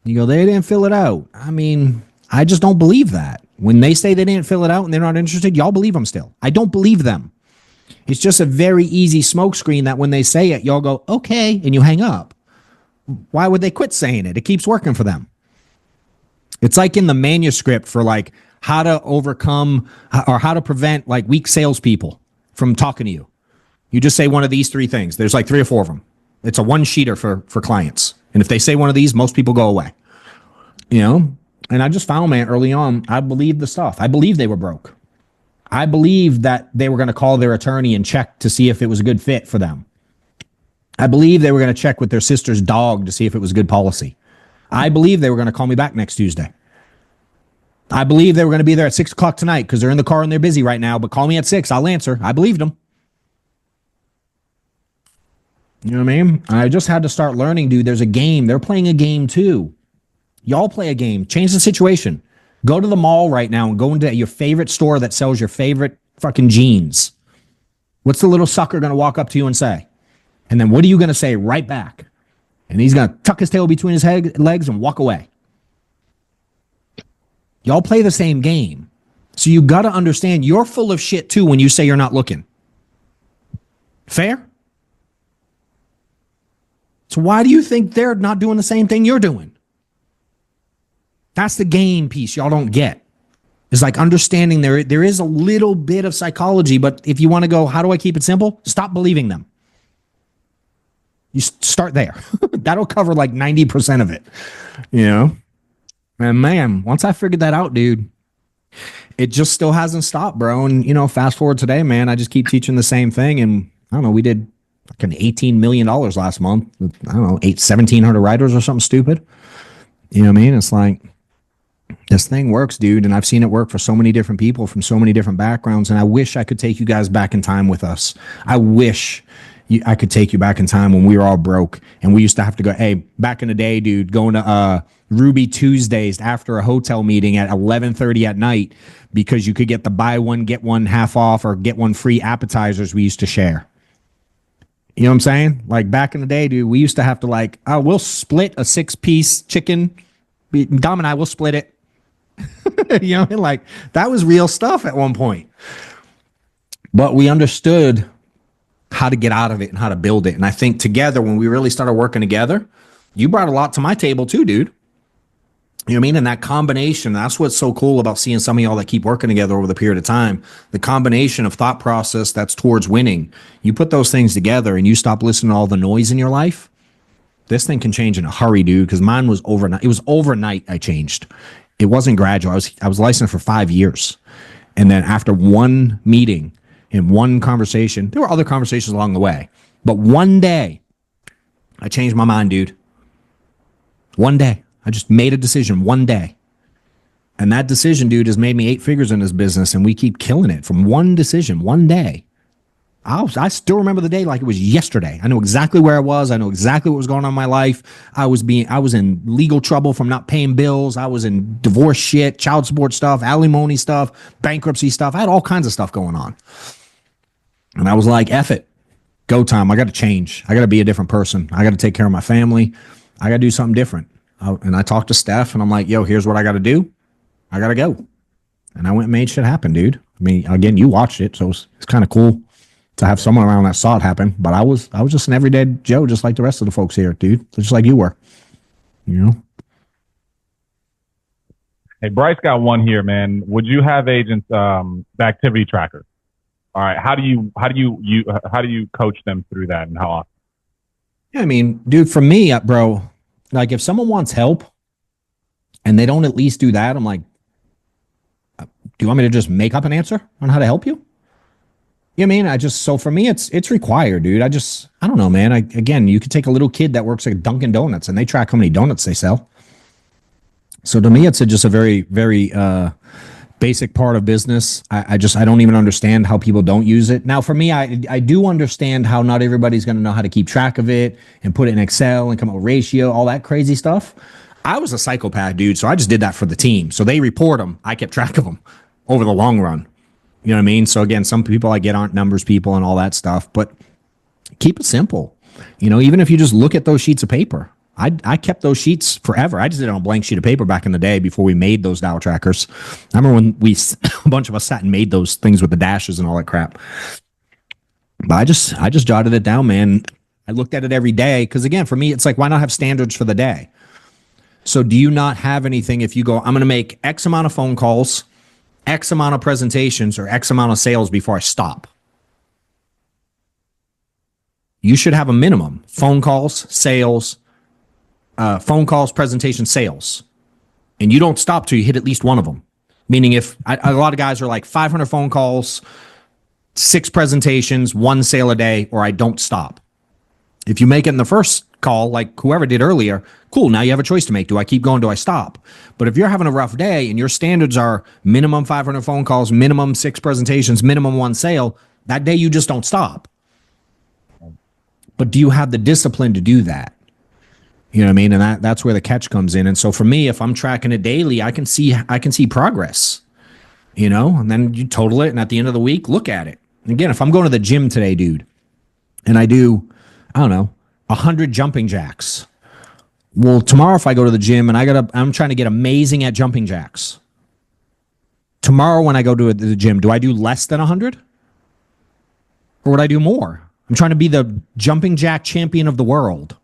Speaker 2: You go, they didn't fill it out. I mean, I just don't believe that. When they say they didn't fill it out and they're not interested, y'all believe them still. I don't believe them. It's just a very easy smokescreen that when they say it, y'all go, okay, and you hang up. Why would they quit saying it? It keeps working for them. It's like in the manuscript for like how to overcome or how to prevent like weak salespeople from talking to you. You just say one of these 3 things. There's like 3 or 4 of them. It's a one-sheeter for clients. And if they say one of these, most people go away. You know? And I just found, man, early on, I believed the stuff. I believed they were broke. I believed that they were going to call their attorney and check to see if it was a good fit for them. I believed they were going to check with their sister's dog to see if it was a good policy. I believed they were going to call me back next Tuesday. I believed they were going to be there at 6 o'clock tonight because they're in the car and they're busy right now, but call me at 6. I'll answer. I believed them. You know what I mean? I just had to start learning, dude. There's a game. They're playing a game too. Y'all play a game. Change the situation. Go to the mall right now and go into your favorite store that sells your favorite fucking jeans. What's the little sucker going to walk up to you and say? And then what are you going to say right back? And he's going to tuck his tail between his legs and walk away. Y'all play the same game. So you got to understand you're full of shit too when you say you're not looking. Fair? So why do you think they're not doing the same thing you're doing? That's the game piece y'all don't get. It's like understanding there is a little bit of psychology, but if you want to go, how do I keep it simple? Stop believing them. You start there. That'll cover like 90% of it, you know? And man, once I figured that out, dude, it just still hasn't stopped, bro. And, you know, fast forward today, man, I just keep teaching the same thing. And I don't know, we did fucking $18 million last month. I don't know, 1,700 writers or something stupid. You know what I mean? It's like, this thing works, dude. And I've seen it work for so many different people from so many different backgrounds. And I wish I could take you guys back in time with us. I wish I could take you back in time when we were all broke and we used to have to go, hey, back in the day, dude, going to Ruby Tuesdays after a hotel meeting at 11:30 at night because you could get the buy one, get one half off or get one free appetizers we used to share. You know what I'm saying? Like back in the day, dude, we used to have to like, we'll split a 6-piece chicken. Dom and I will split it. You know, like that was real stuff at one point. But we understood how to get out of it and how to build it. And I think together, when we really started working together, you brought a lot to my table too, dude. You know what I mean? And that combination, that's what's so cool about seeing some of y'all that keep working together over the period of time. The combination of thought process that's towards winning. You put those things together and you stop listening to all the noise in your life. This thing can change in a hurry, dude, because mine was overnight. It was overnight I changed. It wasn't gradual. I was licensed for 5 years. And then after one meeting and one conversation, there were other conversations along the way, but one day I changed my mind, dude. One day. I just made a decision one day. And that decision, dude, has made me 8 figures in this business, and we keep killing it from one decision, one day. I still remember the day like it was yesterday. I know exactly where I was. I know exactly what was going on in my life. I was in legal trouble from not paying bills. I was in divorce shit, child support stuff, alimony stuff, bankruptcy stuff. I had all kinds of stuff going on. And I was like, F it. Go time. I got to change. I got to be a different person. I got to take care of my family. I got to do something different. And I talked to Steph, and I'm like, yo, here's what I got to do. I got to go. And I went and made shit happen, dude. I mean, again, you watched it, so it's kind of cool to have someone around that saw it happen. But I was just an everyday Joe, just like the rest of the folks here, dude. Just like you were, you know?
Speaker 1: Hey, Bryce got one here, man. Would you have agents, the activity tracker? All right. How do you coach them through that, and how often?
Speaker 2: Yeah, I mean, dude, for me, bro, like if someone wants help and they don't at least do that, I'm like, do you want me to just make up an answer on how to help you? You know what I mean? So for me, it's required, dude. I don't know, man. Again, you could take a little kid that works at Dunkin' Donuts and they track how many donuts they sell. So to me, it's just a very, very basic part of business. I don't even understand how people don't use it. Now, for me, I do understand how not everybody's going to know how to keep track of it and put it in Excel and come up with ratio, all that crazy stuff. I was a psychopath, dude, so I just did that for the team. So they report them. I kept track of them over the long run. You know what I mean? So again, some people I get aren't numbers people and all that stuff, but keep it simple. You know, even if you just look at those sheets of paper, I kept those sheets forever. I just did it on a blank sheet of paper back in the day before we made those dial trackers. I remember when a bunch of us sat and made those things with the dashes and all that crap. But I just jotted it down, man. I looked at it every day because again, for me, it's like, why not have standards for the day? So do you not have anything if you go, I'm going to make X amount of phone calls, X amount of presentations, or X amount of sales before I stop? You should have a minimum. Phone calls, sales, presentation, sales. And you don't stop till you hit at least one of them. Meaning if a lot of guys are like 500 phone calls, 6 presentations, 1 sale a day, or I don't stop. If you make it in the first call, like whoever did earlier, cool, now you have a choice to make. Do I keep going? Do I stop? But if you're having a rough day and your standards are minimum 500 phone calls, minimum 6 presentations, minimum 1 sale, that day you just don't stop. But do you have the discipline to do that? You know what I mean? And that's where the catch comes in. And so for me, if I'm tracking it daily, I can see progress, you know, and then you total it. And at the end of the week, look at it. And again, if I'm going to the gym today, dude, and I do, I don't know, 100 jumping jacks. Well, tomorrow if I go to the gym and I'm trying to get amazing at jumping jacks. Tomorrow when I go to the gym, do I do less than 100? Or would I do more? I'm trying to be the jumping jack champion of the world.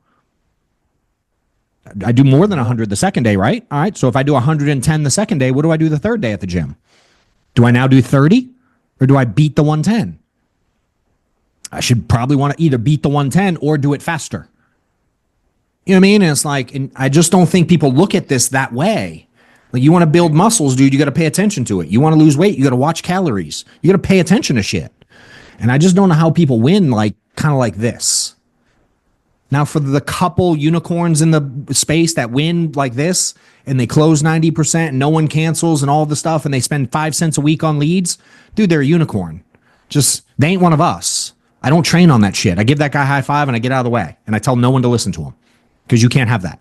Speaker 2: I do more than 100 the second day, right? All right. So if I do 110 the second day, what do I do the third day at the gym? Do I now do 30 or do I beat the 110? I should probably want to either beat the 110 or do it faster. You know what I mean? And it's like, and I just don't think people look at this that way. Like, you want to build muscles, dude, you got to pay attention to it. You want to lose weight, you got to watch calories. You got to pay attention to shit. And I just don't know how people win like kind of like this. Now, for the couple unicorns in the space that win like this and they close 90% and no one cancels and all the stuff and they spend 5 cents a week on leads, dude, they're a unicorn. Just, they ain't one of us. I don't train on that shit. I give that guy a high five and I get out of the way and I tell no one to listen to him because you can't have that.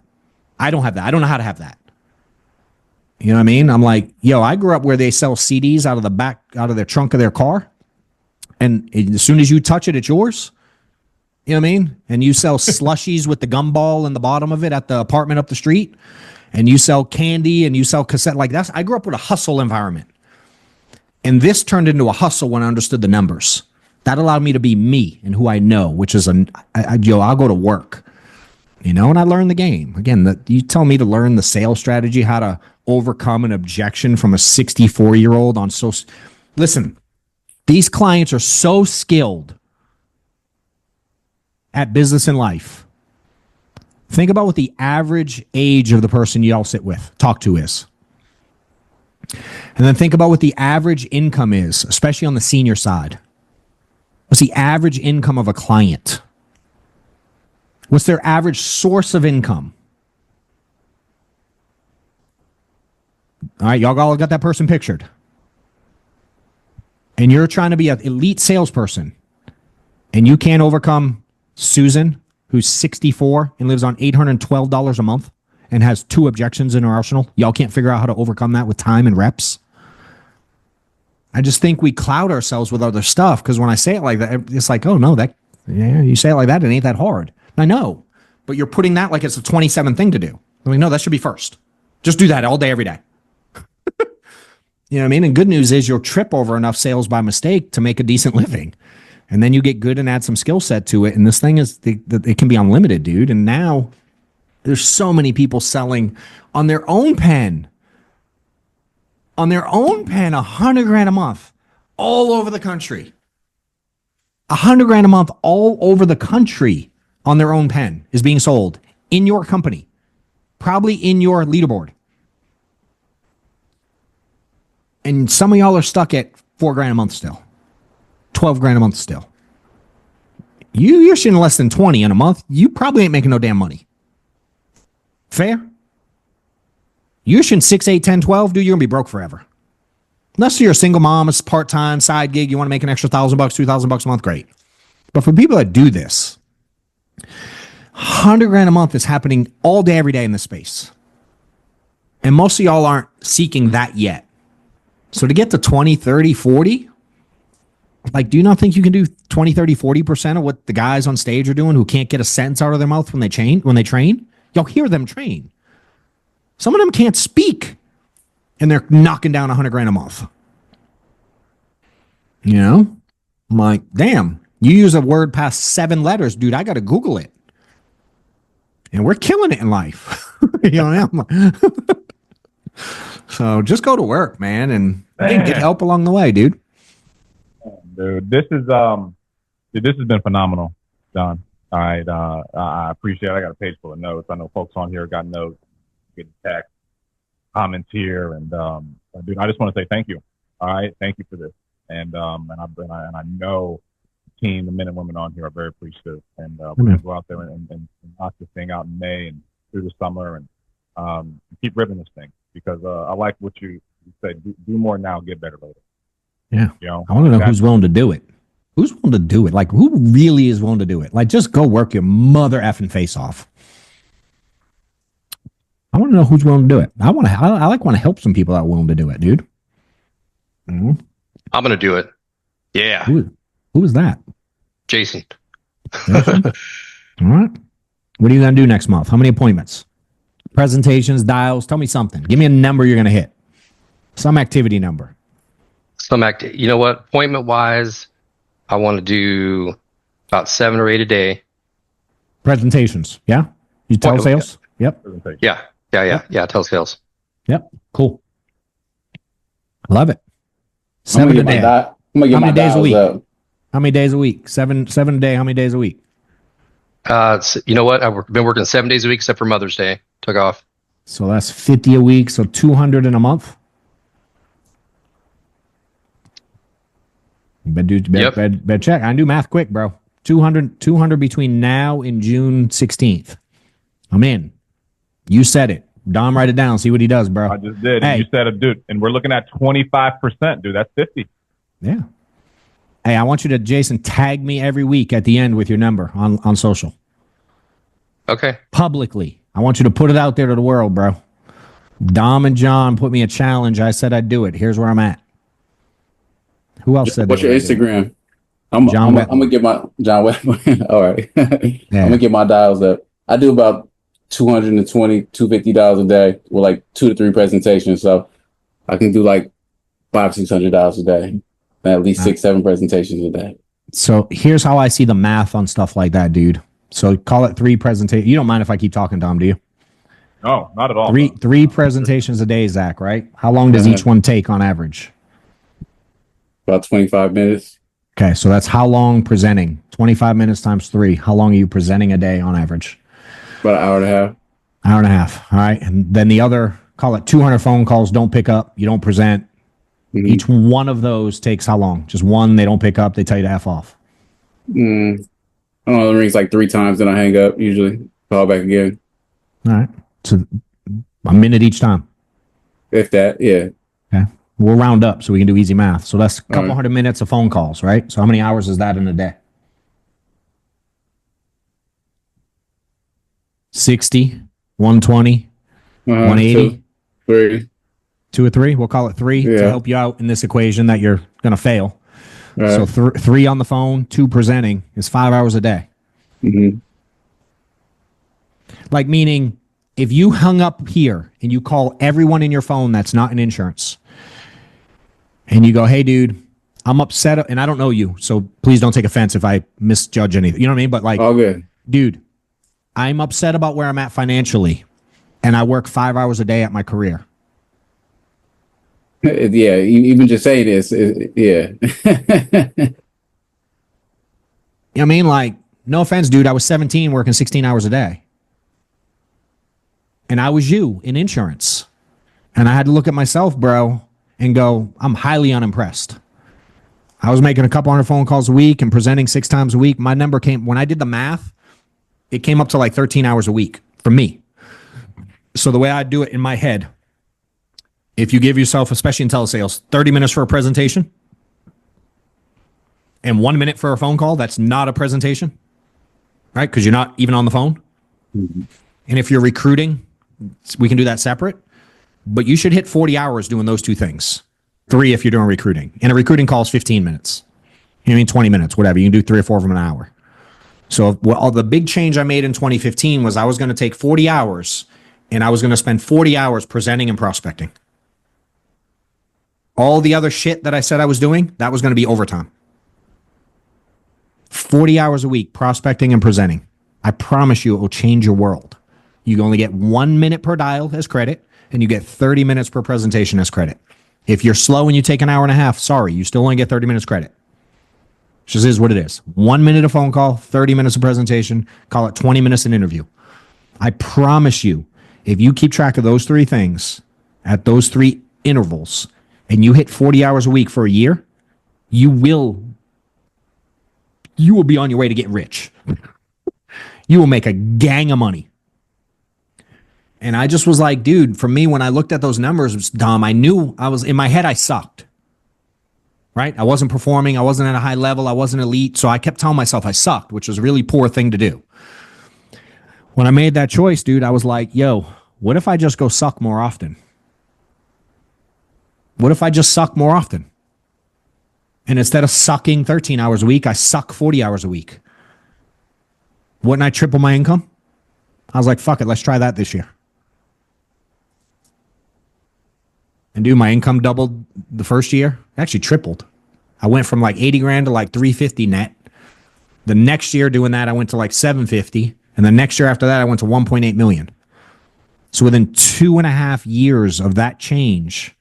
Speaker 2: I don't have that. I don't know how to have that. You know what I mean? I'm like, yo, I grew up where they sell CDs out of the back, out of their trunk of their car. And as soon as you touch it, it's yours. You know what I mean? And you sell slushies with the gumball in the bottom of it at the apartment up the street. And you sell candy and you sell cassette. Like, that's, I grew up with a hustle environment. And this turned into a hustle when I understood the numbers. That allowed me to be me and who I know, which is I'll go to work, you know, and I learned the game. Again, you tell me to learn the sales strategy, how to overcome an objection from a 64-year-old on listen, these clients are so skilled at business and life. Think about what the average age of the person you all sit with, talk to is. And then think about what the average income is, especially on the senior side. What's the average income of a client? What's their average source of income? All right, y'all all got that person pictured. And you're trying to be an elite salesperson, and you can't overcome Susan, who's 64 and lives on $812 a month and has 2 objections in her arsenal. Y'all can't figure out how to overcome that with time and reps. I just think we cloud ourselves with other stuff, because when I say it like that, it's like, oh no, you say it like that, it ain't that hard. I know, but you're putting that like it's a 27th thing to do. I'm like, no, that should be first. Just do that all day, every day. You know what I mean? And good news is you'll trip over enough sales by mistake to make a decent living. And then you get good and add some skill set to it. And this thing is, it can be unlimited, dude. And now there's so many people selling on their own pen. On their own pen, $100,000 a month, all over the country. $100,000 a month, all over the country on their own pen is being sold in your company, probably in your leaderboard. And some of y'all are stuck at $4,000 a month still, $12,000 a month still. You're shooting less than 20 in a month. You probably ain't making no damn money. Fair? You're shooting 6, 8, 10, 12, dude, you're gonna be broke forever. Unless you're a single mom, it's part-time, side gig, you want to make an extra $1,000, $2,000 a month, great. But for people that do this, $100,000 a month is happening all day, every day in this space. And most of y'all aren't seeking that yet. So to get to 20, 30, 40, like, do you not think you can do 20, 30, 40% of what the guys on stage are doing who can't get a sentence out of their mouth when they train? Y'all hear them train. Some of them can't speak, and they're knocking down $100,000 a month. You know? I'm like, damn, you use a word past 7 letters, dude, I got to Google it. And we're killing it in life. You know, so just go to work, man, and get help along the way, dude.
Speaker 1: Dude, this has been phenomenal, John. All right, I appreciate it. I got a page full of notes. I know folks on here got notes, getting text, comments here, and dude, I just want to say thank you. All right, thank you for this, and I know the team, the men and women on here are very appreciative, and we're gonna go out there and knock this thing out in May and through the summer, and keep ripping this thing, because I like what you said. Do more now, get better later.
Speaker 2: Yeah.
Speaker 1: You know,
Speaker 2: I want to know who's willing to do it. Who's willing to do it? Like, who really is willing to do it? Like, just go work your mother effing face off. I want to know who's willing to do it. I want to help some people that are willing to do it, dude. Mm-hmm.
Speaker 3: I'm going to do it. Yeah.
Speaker 2: Who is that?
Speaker 3: Jason.
Speaker 2: All right. What are you going to do next month? How many appointments? Presentations, dials? Tell me something. Give me a number you're going to hit. Some activity number.
Speaker 3: You know what? Appointment wise, I want to do about 7 or 8 a day.
Speaker 2: Presentations. Yeah. You telesales? Yep.
Speaker 3: Yeah. Telesales.
Speaker 2: Yep. Cool. Love it. 7 a day.
Speaker 4: I'm gonna get my
Speaker 2: days a week?
Speaker 4: up.
Speaker 2: How many days a week? Seven a day. How many days a week?
Speaker 3: You know what? I've been working 7 days a week except for Mother's Day. Took off.
Speaker 2: So that's 50 a week. So 200 in a month. Better check. I do math quick, bro. 200 between now and June 16th. I'm in. You said it. Dom, write it down. See what he does, bro.
Speaker 1: I just did.
Speaker 2: Hey.
Speaker 1: You said it, dude. And we're looking at 25%, dude. That's 50.
Speaker 2: Yeah. Hey, I want you to, Jason, tag me every week at the end with your number on social.
Speaker 3: Okay.
Speaker 2: Publicly. I want you to put it out there to the world, bro. Dom and John put me a challenge. I said I'd do it. Here's where I'm at. Who else said
Speaker 4: What's your Instagram? I'm gonna get my John Wetmore. All right. I'm gonna get my dials up. I do about $220, $250 a day with like 2 to 3 presentations. So I can do like $500-$600 a day. And at least 6-7 presentations a day.
Speaker 2: So here's how I see the math on stuff like that, dude. So call it 3 presentations. You don't mind if I keep talking, Dom, do you?
Speaker 1: No, not at all.
Speaker 2: Three presentations a day, Zach, right? How long does each one take on average?
Speaker 4: About 25 minutes.
Speaker 2: Okay, so that's how long presenting? 25 minutes times 3. How long are you presenting a day on average?
Speaker 4: About an hour and a half.
Speaker 2: Hour and a half. All right. And then the other call it 200 phone calls, don't pick up, you don't present. Each one of those takes how long? Just one, they don't pick up, they tell you to F off.
Speaker 4: I don't know, it rings like 3 times, then I hang up, usually. Call back again.
Speaker 2: All right. So a minute each time.
Speaker 4: If that, yeah.
Speaker 2: Okay. We'll round up so we can do easy math. So that's a couple hundred minutes of phone calls, right? So how many hours is that in a day? 60, 120, 180.
Speaker 4: 3.
Speaker 2: 2 or 3. We'll call it 3 to help you out in this equation that you're going to fail.
Speaker 4: Right.
Speaker 2: So 3 on the phone, 2 presenting is 5 hours a day. Like, meaning if you hung up here and you call everyone in your phone that's not in insurance and you go, hey, dude, I'm upset. And I don't know you, so please don't take offense if I misjudge anything. You know what I mean? But like,
Speaker 4: all good.
Speaker 2: Dude, I'm upset about where I'm at financially and I work 5 hours a day at my career.
Speaker 4: Yeah, even just saying this, yeah.
Speaker 2: You know what I mean? Like, no offense, dude. I was 17 working 16 hours a day. And I was you in insurance. And I had to look at myself, bro, and go, I'm highly unimpressed. I was making a couple hundred phone calls a week and presenting 6 times a week. My number came, when I did the math, it came up to like 13 hours a week for me. So the way I do it in my head, if you give yourself, especially in telesales, 30 minutes for a presentation and 1 minute for a phone call, that's not a presentation, right? Because you're not even on the phone. And if you're recruiting, we can do that separate. But you should hit 40 hours doing those 2 things. 3 if you're doing recruiting. And a recruiting call is 15 minutes. You know what I mean? 20 minutes, whatever. You can do 3 or 4 of them an hour. So the big change I made in 2015 was I was going to take 40 hours and I was going to spend 40 hours presenting and prospecting. All the other shit that I said I was doing, that was going to be overtime. 40 hours a week prospecting and presenting. I promise you it will change your world. You only get 1 minute per dial as credit, and you get 30 minutes per presentation as credit. If you're slow and you take an hour and a half, sorry, you still only get 30 minutes credit. Just is what it is. 1 minute of phone call, 30 minutes of presentation, call it 20 minutes an interview. I promise you, if you keep track of those 3 things at those 3 intervals, and you hit 40 hours a week for a year, you will be on your way to getting rich. You will make a gang of money. And I just was like, dude, for me, when I looked at those numbers, Dom, I knew I was in my head, I sucked. Right? I wasn't performing. I wasn't at a high level. I wasn't elite. So I kept telling myself I sucked, which was a really poor thing to do. When I made that choice, dude, I was like, yo, what if I just go suck more often? What if I just suck more often? And instead of sucking 13 hours a week, I suck 40 hours a week. Wouldn't I triple my income? I was like, fuck it, let's try that this year. And dude, my income doubled the first year. Actually tripled. I went from like 80 grand to like 350 net. The next year doing that, I went to like 750. And the next year after that, I went to 1.8 million. So within 2.5 years of that change,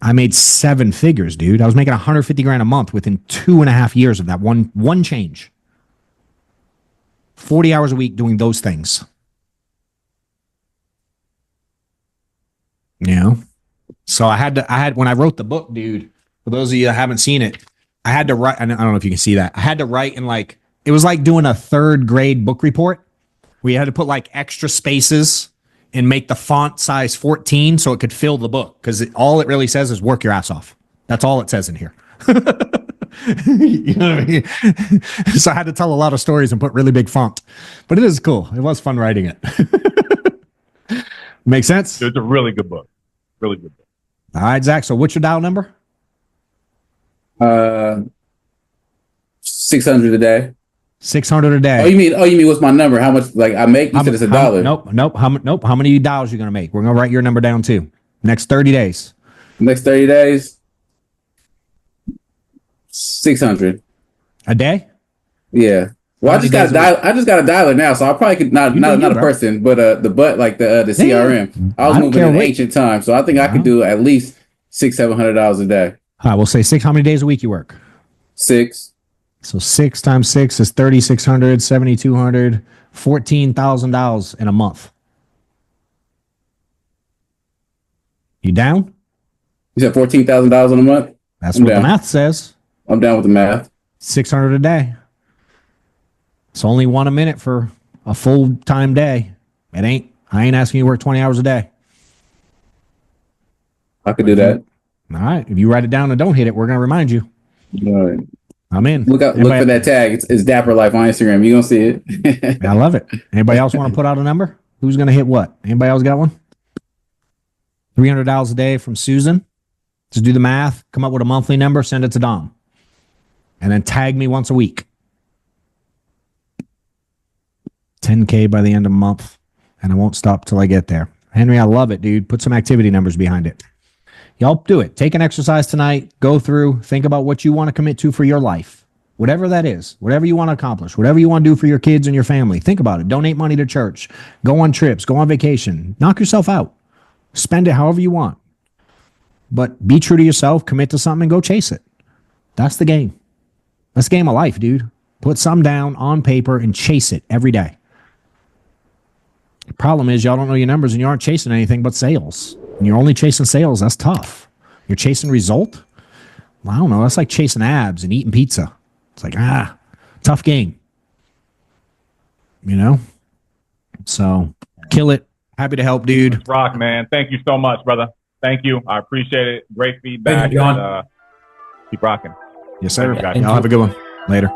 Speaker 2: I made 7 figures, dude. I was making 150 grand a month within 2.5 years of that one change. 40 hours a week doing those things. You know? So I had, when I wrote the book, dude, for those of you that haven't seen it, I had to write, I don't know if you can see that. I had to write in like, it was like doing a 3rd grade book report. We had to put like extra spaces and make the font size 14 so it could fill the book. Because all it really says is work your ass off. That's all it says in here. You know what I mean? So I had to tell a lot of stories and put really big font. But it is cool. It was fun writing it. Make sense?
Speaker 1: It's a really good book. Really good book.
Speaker 2: All right, Zach. So what's your dial number?
Speaker 4: 600 a day.
Speaker 2: 600 a day.
Speaker 4: Oh, you mean what's my number? How much like I make? You said it's $1.
Speaker 2: Nope. How many dials you gonna make? We're gonna write your number down too. Next 30 days.
Speaker 4: Next 30 days. 600
Speaker 2: a day.
Speaker 4: Yeah. Well, I just got a dialer now, so I probably could not a person, but the CRM. I was moving in ancient times, so I think I could do at least $600-700 a day.
Speaker 2: All right, we'll say 6. How many days a week you work?
Speaker 4: 6.
Speaker 2: So 6 times 6 is 3,600, 7,200, $14,000 in a month. You down?
Speaker 4: You said $14,000 in a month?
Speaker 2: That's
Speaker 4: I'm
Speaker 2: what
Speaker 4: down.
Speaker 2: the math says.
Speaker 4: I'm down with the math.
Speaker 2: 600 a day. It's only one a minute for a full-time day. I ain't asking you to work 20 hours a day.
Speaker 4: I could do that.
Speaker 2: All right. If you write it down and don't hit it, we're going to remind you.
Speaker 4: All right.
Speaker 2: I'm in.
Speaker 4: Look for that tag. It's Dapper Life on Instagram. You're going to see it.
Speaker 2: I love it. Anybody else want to put out a number? Who's going to hit what? Anybody else got one? $300 a day from Susan. Just do the math, come up with a monthly number, send it to Dom. And then tag me once a week. 10K by the end of the month. And I won't stop till I get there. Henry, I love it, dude. Put some activity numbers behind it. Y'all do it. Take an exercise tonight. Go through. Think about what you want to commit to for your life. Whatever that is. Whatever you want to accomplish. Whatever you want to do for your kids and your family. Think about it. Donate money to church. Go on trips. Go on vacation. Knock yourself out. Spend it however you want. But be true to yourself. Commit to something and go chase it. That's the game. That's the game of life, dude. Put some down on paper and chase it every day. The problem is y'all don't know your numbers and you aren't chasing anything but sales. And you're only chasing sales. That's tough. You're chasing result? Well, I don't know. That's like chasing abs and eating pizza. It's like, tough game. You know? So, kill it. Happy to help, dude.
Speaker 1: Rock, man. Thank you so much, brother. Thank you. I appreciate it. Great feedback.
Speaker 11: Thank you, John.
Speaker 1: And, keep rocking.
Speaker 2: Yes, sir.
Speaker 1: Thank you, guys.
Speaker 2: Y'all have a good one. Later.